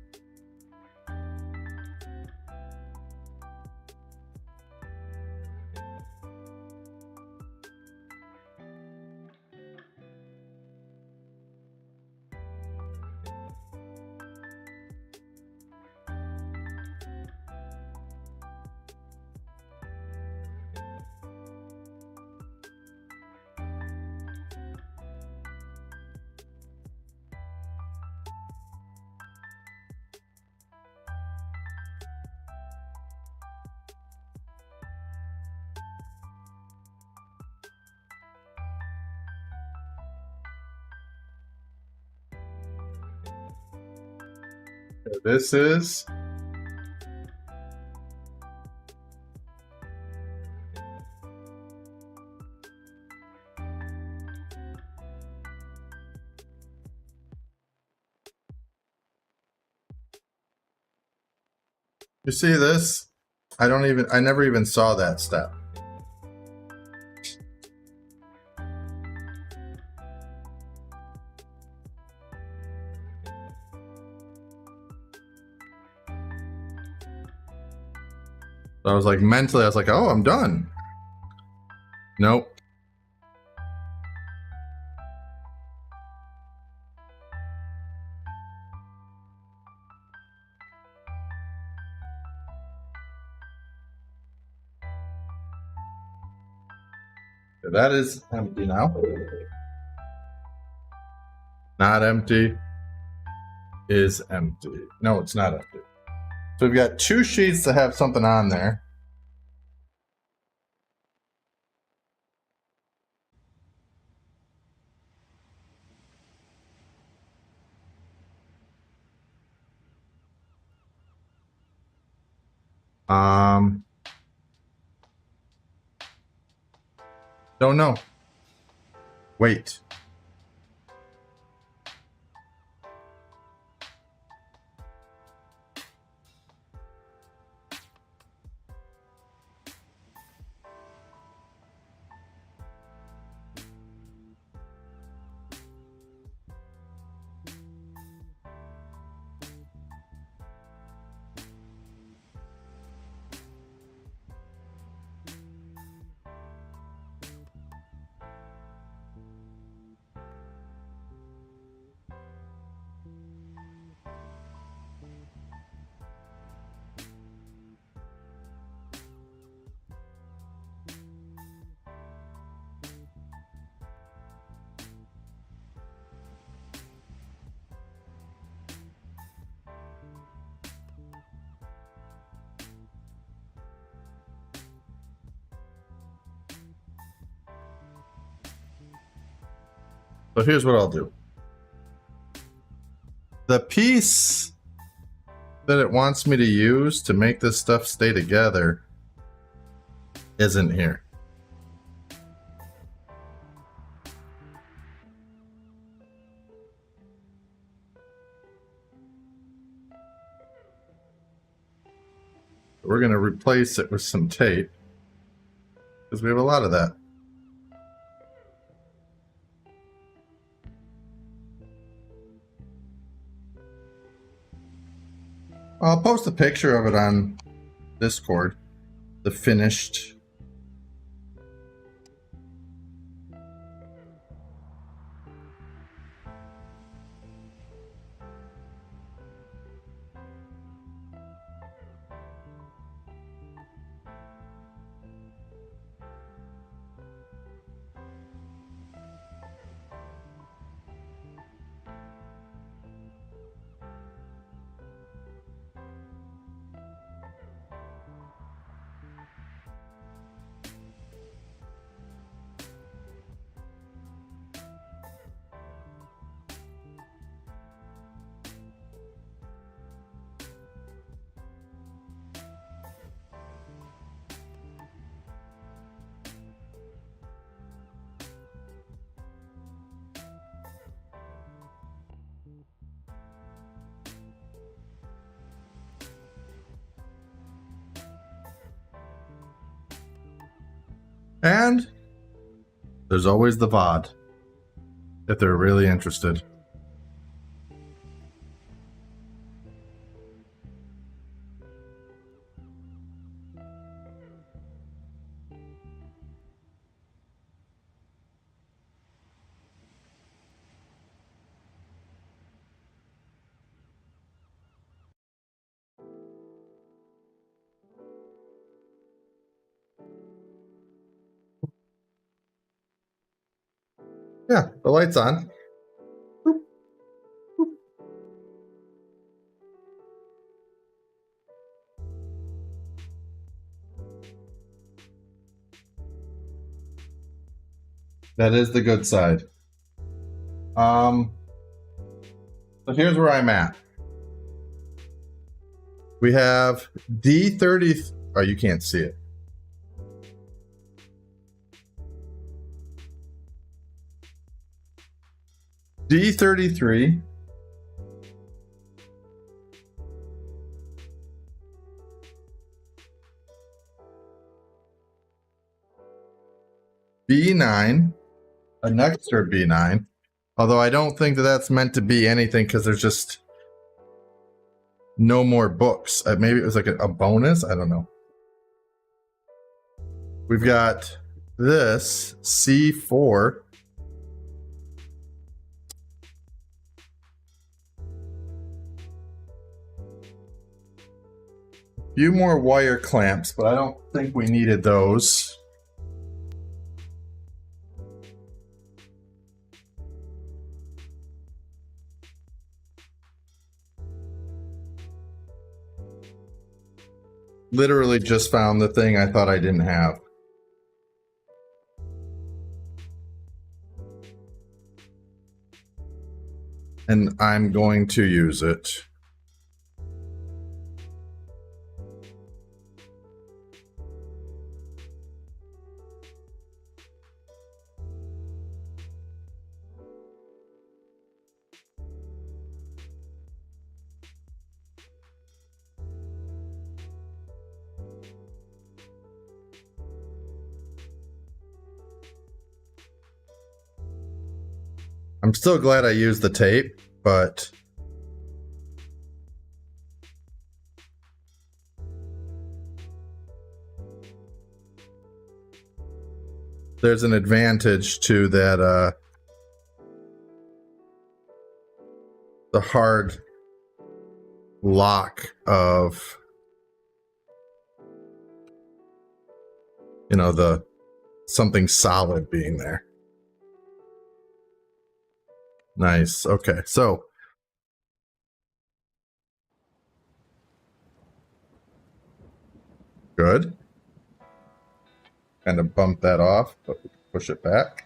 This is you see this? I never even saw that step. I was like, mentally, I was like, oh, I'm done. Nope. That is empty now. Not empty. Is empty. No, it's not empty. So we've got 2 sheets that have something on there. Don't know. Wait. So here's what I'll do. The piece that it wants me to use to make this stuff stay together isn't here. We're going to replace it with some tape because we have a lot of that. I'll post a picture of it on Discord, the finished. And there's always the VOD, if they're really interested. Yeah, the light's on. Boop, boop. That is the good side. So here's where I'm at. We have D30. Oh, you can't see it. D33. B9. An extra B9. Although I don't think that that's meant to be anything because there's just no more books. Maybe it was like a bonus. I don't know. We've got this C4. Few more wire clamps, but I don't think we needed those. Literally just found the thing I thought I didn't have. And I'm going to use it. I'm still glad I used the tape, but there's an advantage to that the hard lock of, you know, the something solid being there. Nice. Okay, so good. Kind of bump that off, but we can push it back.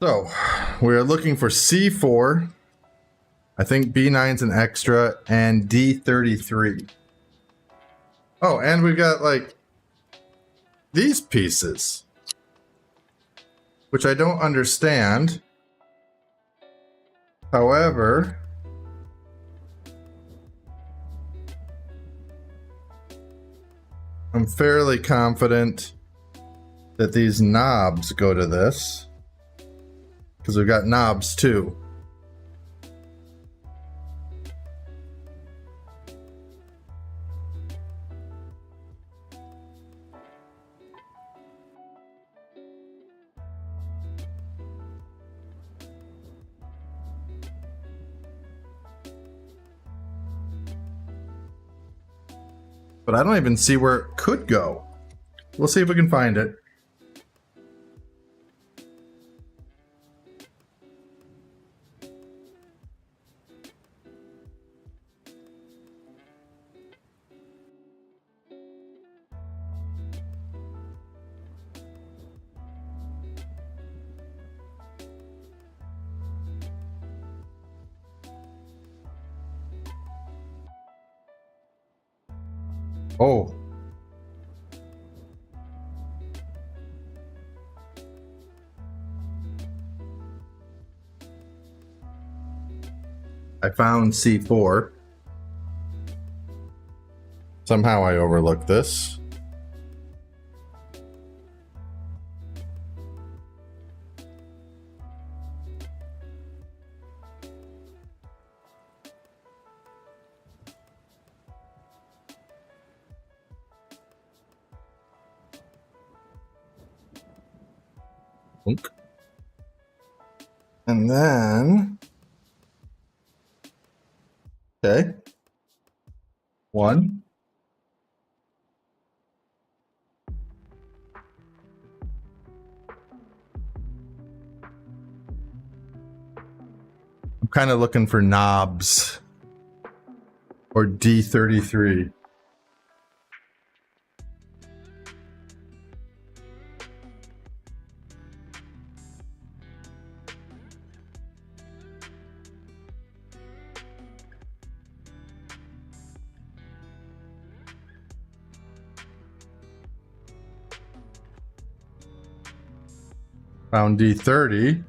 So we're looking for C4. I think B9's an extra, and D33. Oh, and we've got like these pieces, which I don't understand. However, I'm fairly confident that these knobs go to this, because we've got knobs too. But I don't even see where it could go. We'll see if we can find it. Oh. I found C4. Somehow I overlooked this. And then, okay, 1. I'm kind of looking for knobs or D33. Found D30.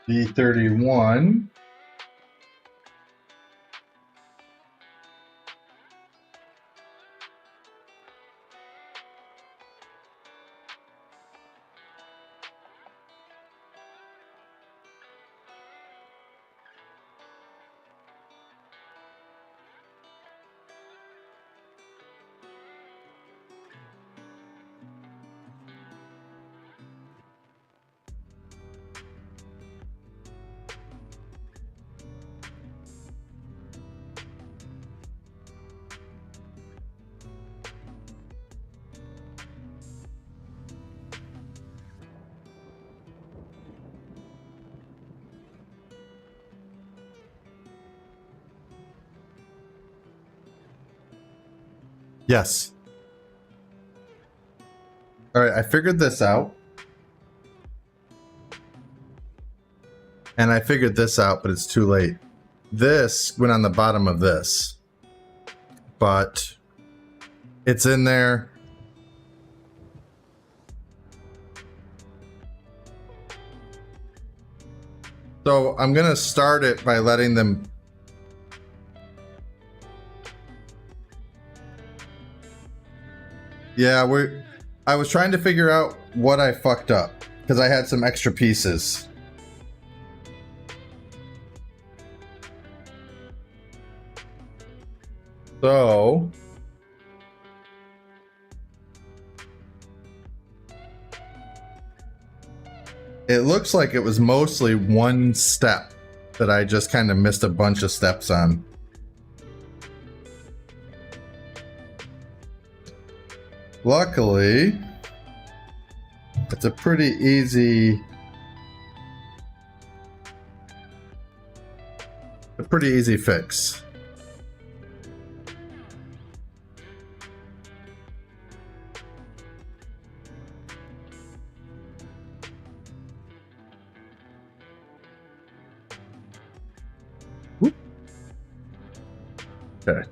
D31. Yes. All right, I figured this out. And I figured this out, but it's too late. This went on the bottom of this. But it's in there. So I'm going to start it by letting them... Yeah, I was trying to figure out what I fucked up because I had some extra pieces. So it looks like it was mostly one step that I just kind of missed a bunch of steps on. Luckily, it's a pretty easy pretty easy fix. Whoop. Okay.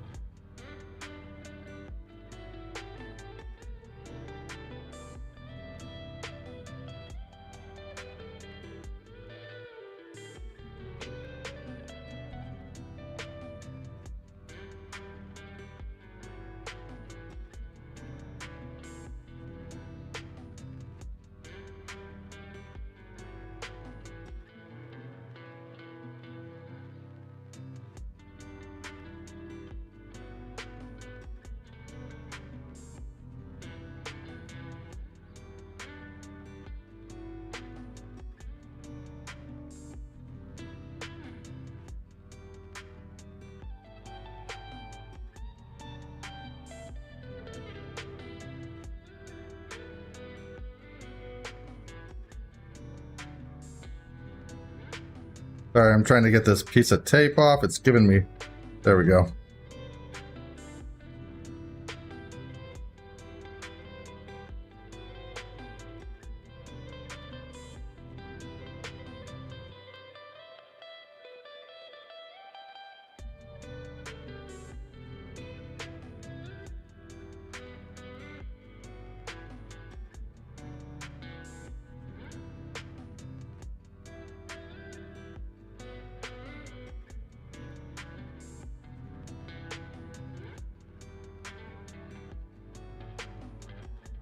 Sorry, I'm trying to get this piece of tape off. It's giving me... There we go.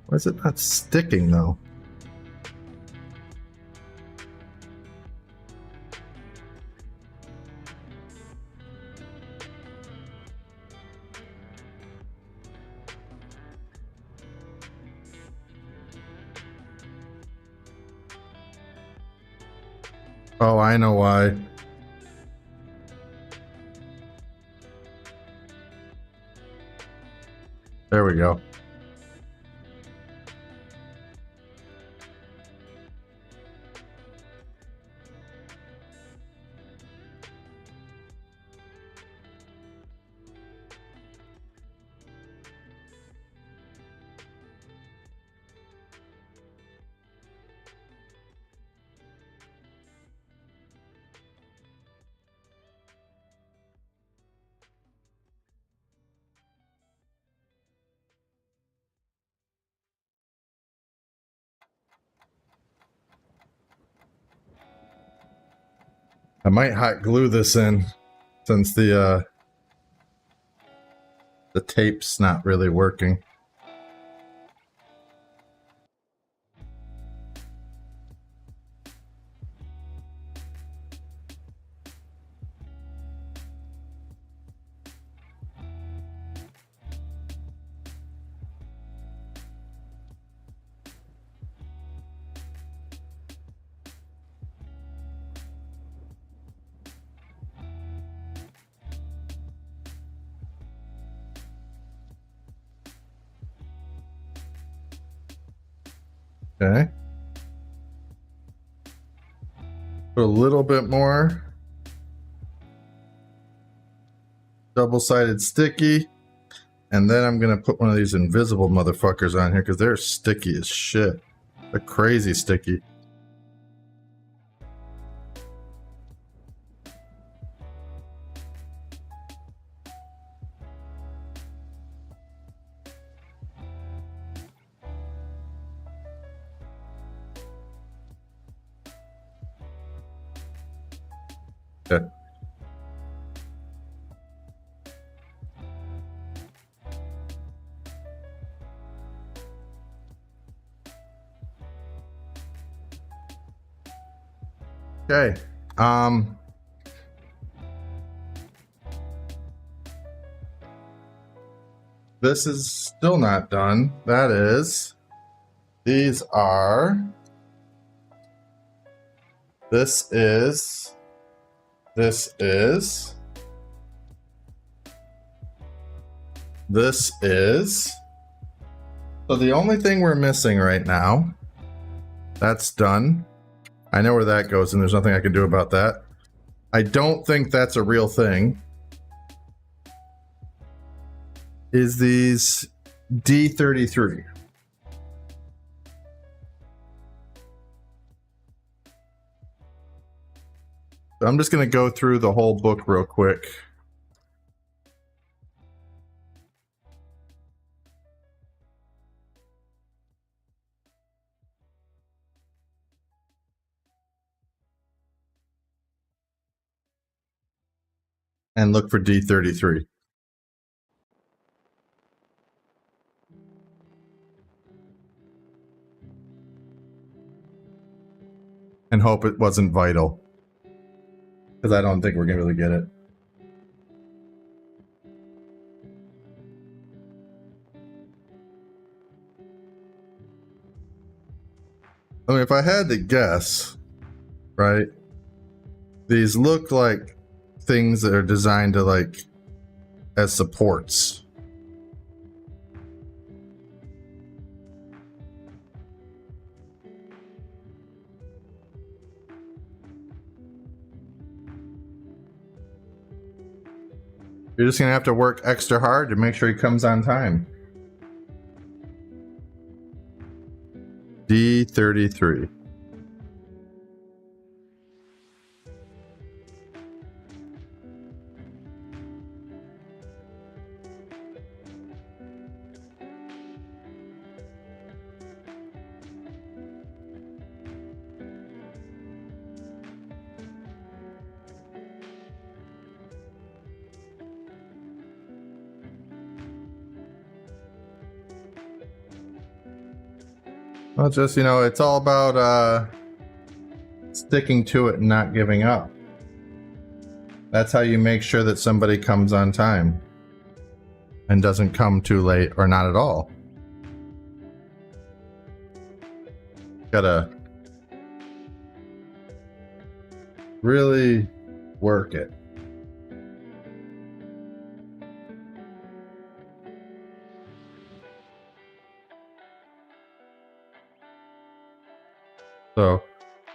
Why is it not sticking though? Oh, I know why. There we go. I might hot glue this in since the tape's not really working. Okay. Put a little bit more double-sided sticky, and then I'm gonna put one of these invisible motherfuckers on here because they're sticky as shit. They're crazy sticky. Okay. Okay. This is still not done. That is, these are, this is, this is, this is. So the only thing we're missing right now, that's done. I know where that goes and there's nothing I can do about that. I don't think that's a real thing, is these D33. So I'm just going to go through the whole book real quick. And look for D33. And hope it wasn't vital. Because I don't think we're going to really get it. I mean, if I had to guess, right? These look like things that are designed to, like, as supports. You're just gonna have to work extra hard to make sure he comes on time. D33. Well, just, you know, it's all about sticking to it and not giving up. That's how you make sure that somebody comes on time and doesn't come too late or not at all. Gotta really work it. So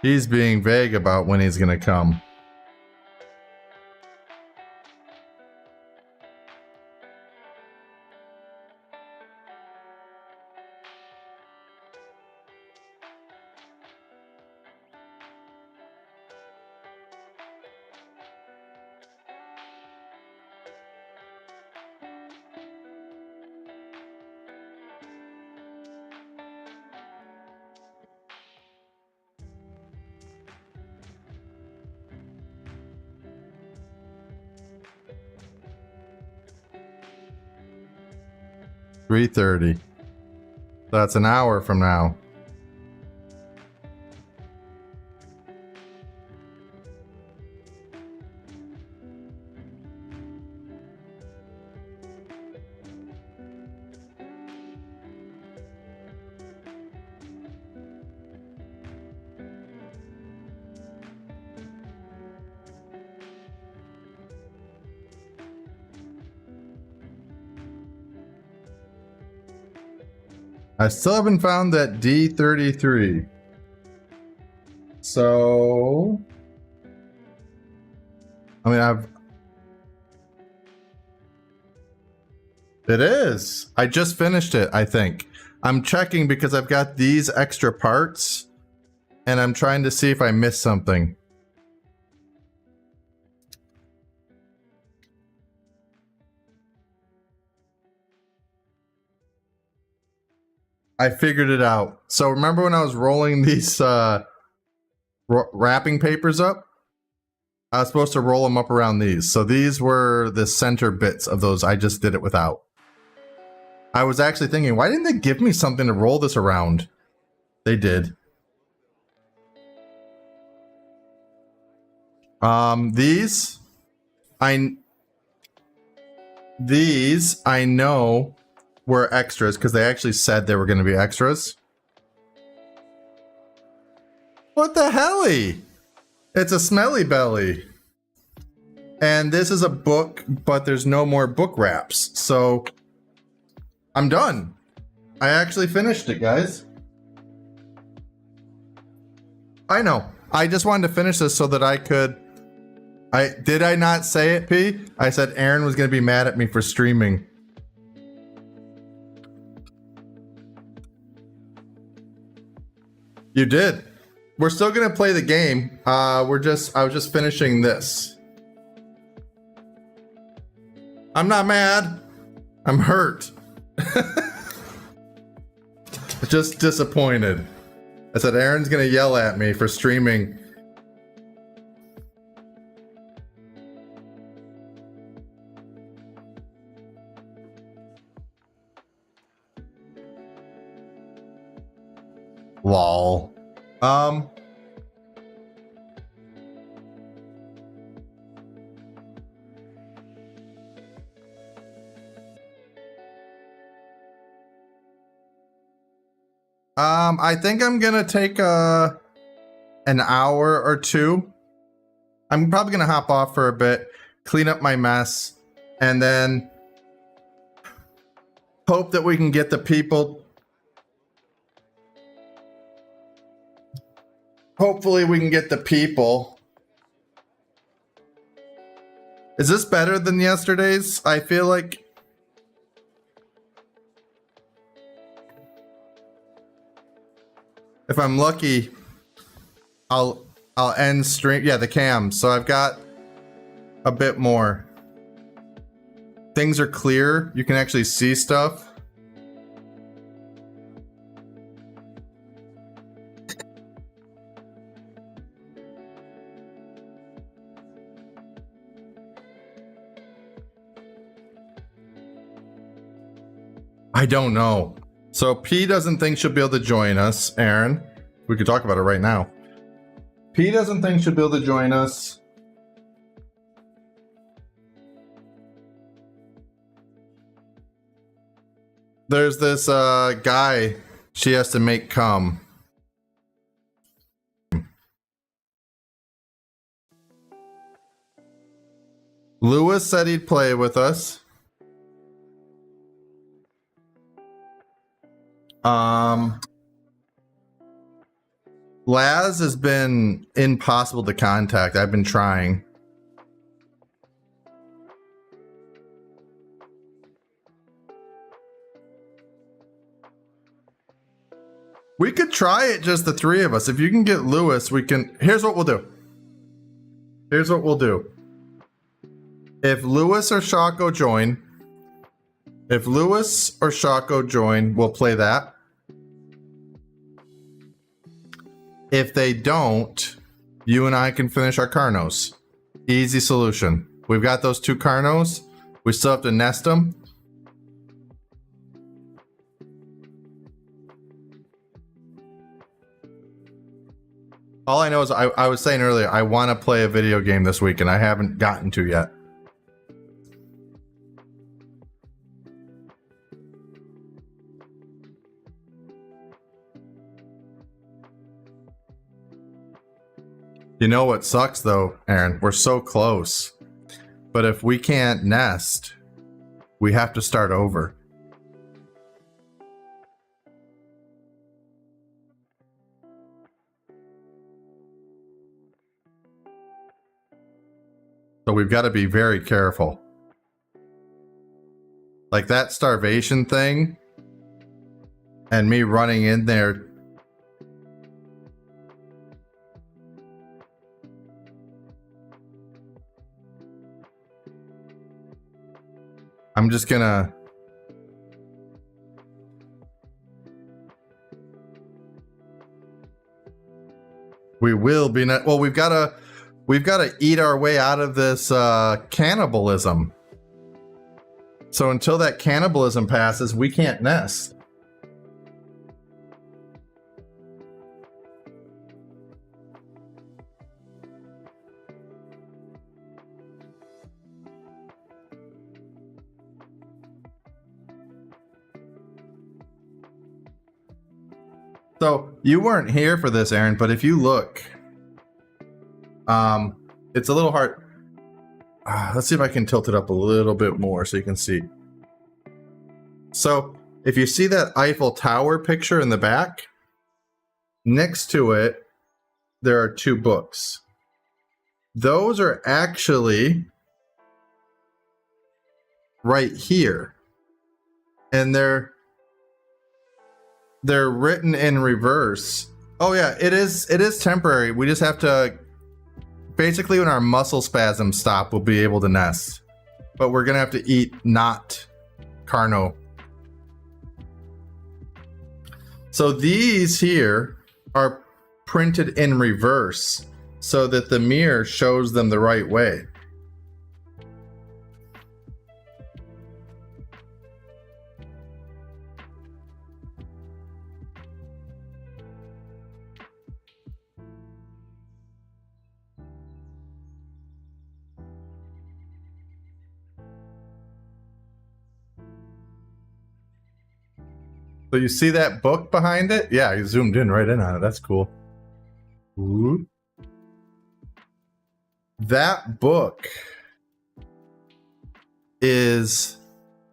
he's being vague about when he's gonna come. $3:30. That's an hour from now. I still haven't found that D33. So, I mean, it is. I just finished it, I think. I'm checking because I've got these extra parts and I'm trying to see if I missed something. I figured it out. So remember when I was rolling these wrapping papers up? I was supposed to roll them up around these. So these were the center bits of those. I just did it without. I was actually thinking, why didn't they give me something to roll this around? They did. These I know were extras because they actually said they were going to be extras. What the helly? It's a smelly belly. And this is a book, but there's no more book wraps. So I'm done. I actually finished it, guys. I know. I just wanted to finish this so that I could Did I not say it, P? I said Aaron was going to be mad at me for streaming. You did. We're still going to play the game. I was just finishing this. I'm not mad. I'm hurt. Just disappointed. I said Aaron's going to yell at me for streaming. Lol. I think I'm gonna take an hour or two. I'm probably gonna hop off for a bit, clean up my mess, and then hope that we can get the people. Hopefully we can get the people. Is this better than yesterday's? I feel like. If I'm lucky, I'll end stream. Yeah, the cam. So I've got a bit more. Things are clear. You can actually see stuff. I don't know. So P doesn't think she'll be able to join us, Aaron. We could talk about it right now. P doesn't think she'll be able to join us. There's this guy she has to make come. Lewis said he'd play with us. Laz has been impossible to contact. I've been trying. We could try it, just the three of us. If you can get Lewis, we can. Here's what we'll do. Here's what we'll do. If Lewis or Shako join, we'll play that. If they don't, you and I can finish our Carnos. Easy solution. We've got those two Carnos. We still have to nest them. All I know is I was saying earlier, I want to play a video game this week, and I haven't gotten to yet. You know what sucks though, Aaron? We're so close. But if we can't nest, we have to start over. So we've got to be very careful. Like that starvation thing and me running in there. I'm just gonna. We will be not. Well, we've got to eat our way out of this cannibalism. So until that cannibalism passes, we can't nest. So you weren't here for this, Aaron, but if you look, it's a little hard. Let's see if I can tilt it up a little bit more so you can see. So if you see that Eiffel Tower picture in the back, next to it, there are two books. those are actually right here. And they're written in reverse. Oh yeah, it is temporary. We just have to, basically when our muscle spasms stop, we'll be able to nest. But we're gonna have to eat not carno. So these here are printed in reverse so that the mirror shows them the right way. So you see that book behind it? Yeah, you zoomed in right in on it. That's cool. Ooh. That book is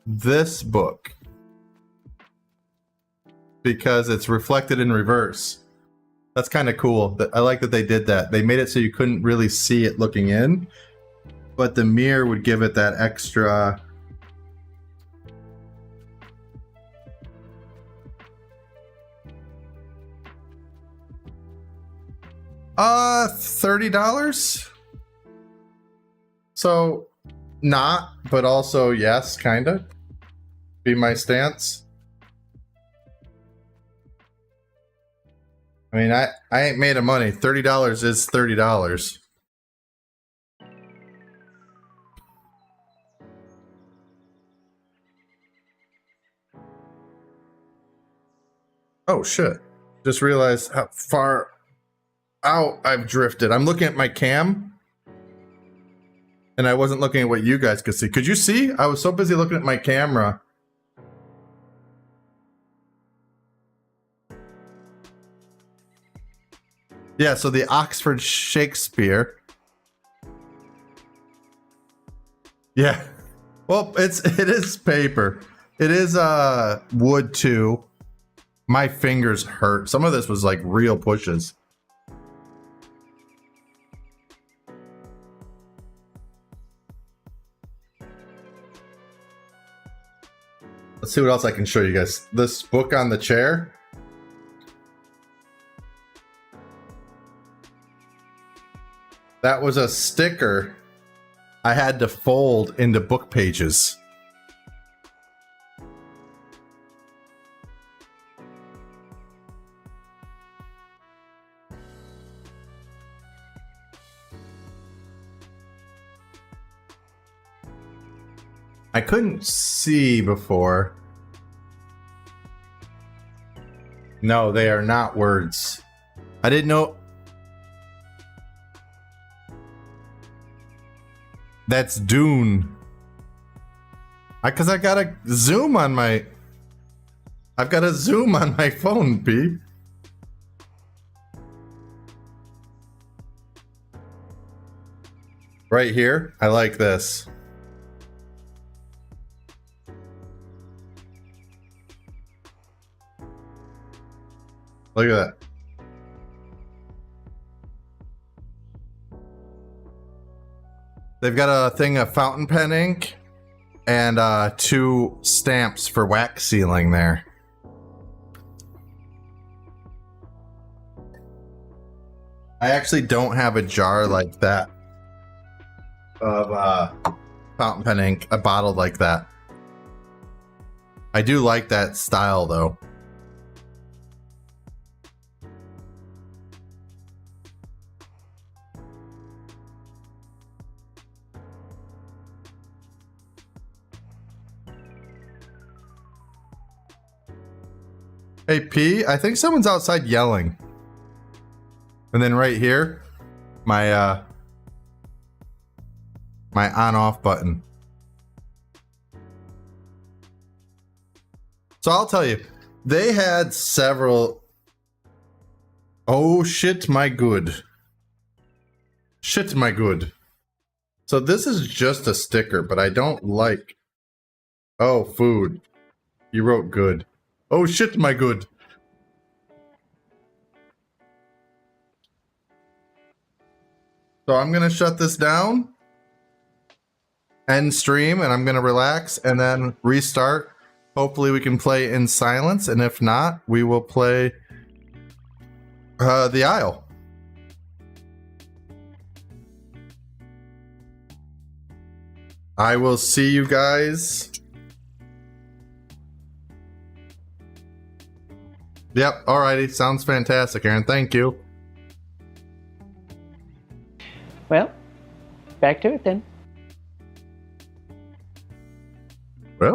this book because it's reflected in reverse. That's kind of cool. I like that they did that. They made it so you couldn't really see it looking in, but the mirror would give it that extra. $30. So not, but also yes, kind of be my stance. I mean, I ain't made of money. $30 is $30. Oh shit. Just realized how far out I've drifted. I'm looking at my cam and I wasn't looking at what you guys could see. Could you see? I was so busy looking at my camera. Yeah, so the Oxford Shakespeare. Yeah. Well, it is paper. It is wood too. My fingers hurt. Some of this was like real pushes. Let's see what else I can show you guys. This book on the chair. That was a sticker I had to fold into book pages. I couldn't see before. No, they are not words. I didn't know. That's Dune. Because I got a zoom on my. I've got a zoom on my phone, B. Right here. I like this. Look at that. They've got a thing of fountain pen ink and 2 stamps for wax sealing there. I actually don't have a jar like that of fountain pen ink, a bottle like that. I do like that style though. Hey P, I think someone's outside yelling. And then right here, my my on-off button. So I'll tell you, they had several. Oh shit, my good. Shit, my good. So this is just a sticker, but I don't like. Oh, food. You wrote good. Oh shit, my good. So I'm going to shut this down, end stream, and I'm going to relax and then restart. Hopefully we can play in silence, and if not, we will play the Isle. I will see you guys. Yep, alrighty. Sounds fantastic, Aaron. Thank you. Well, back to it then. Well.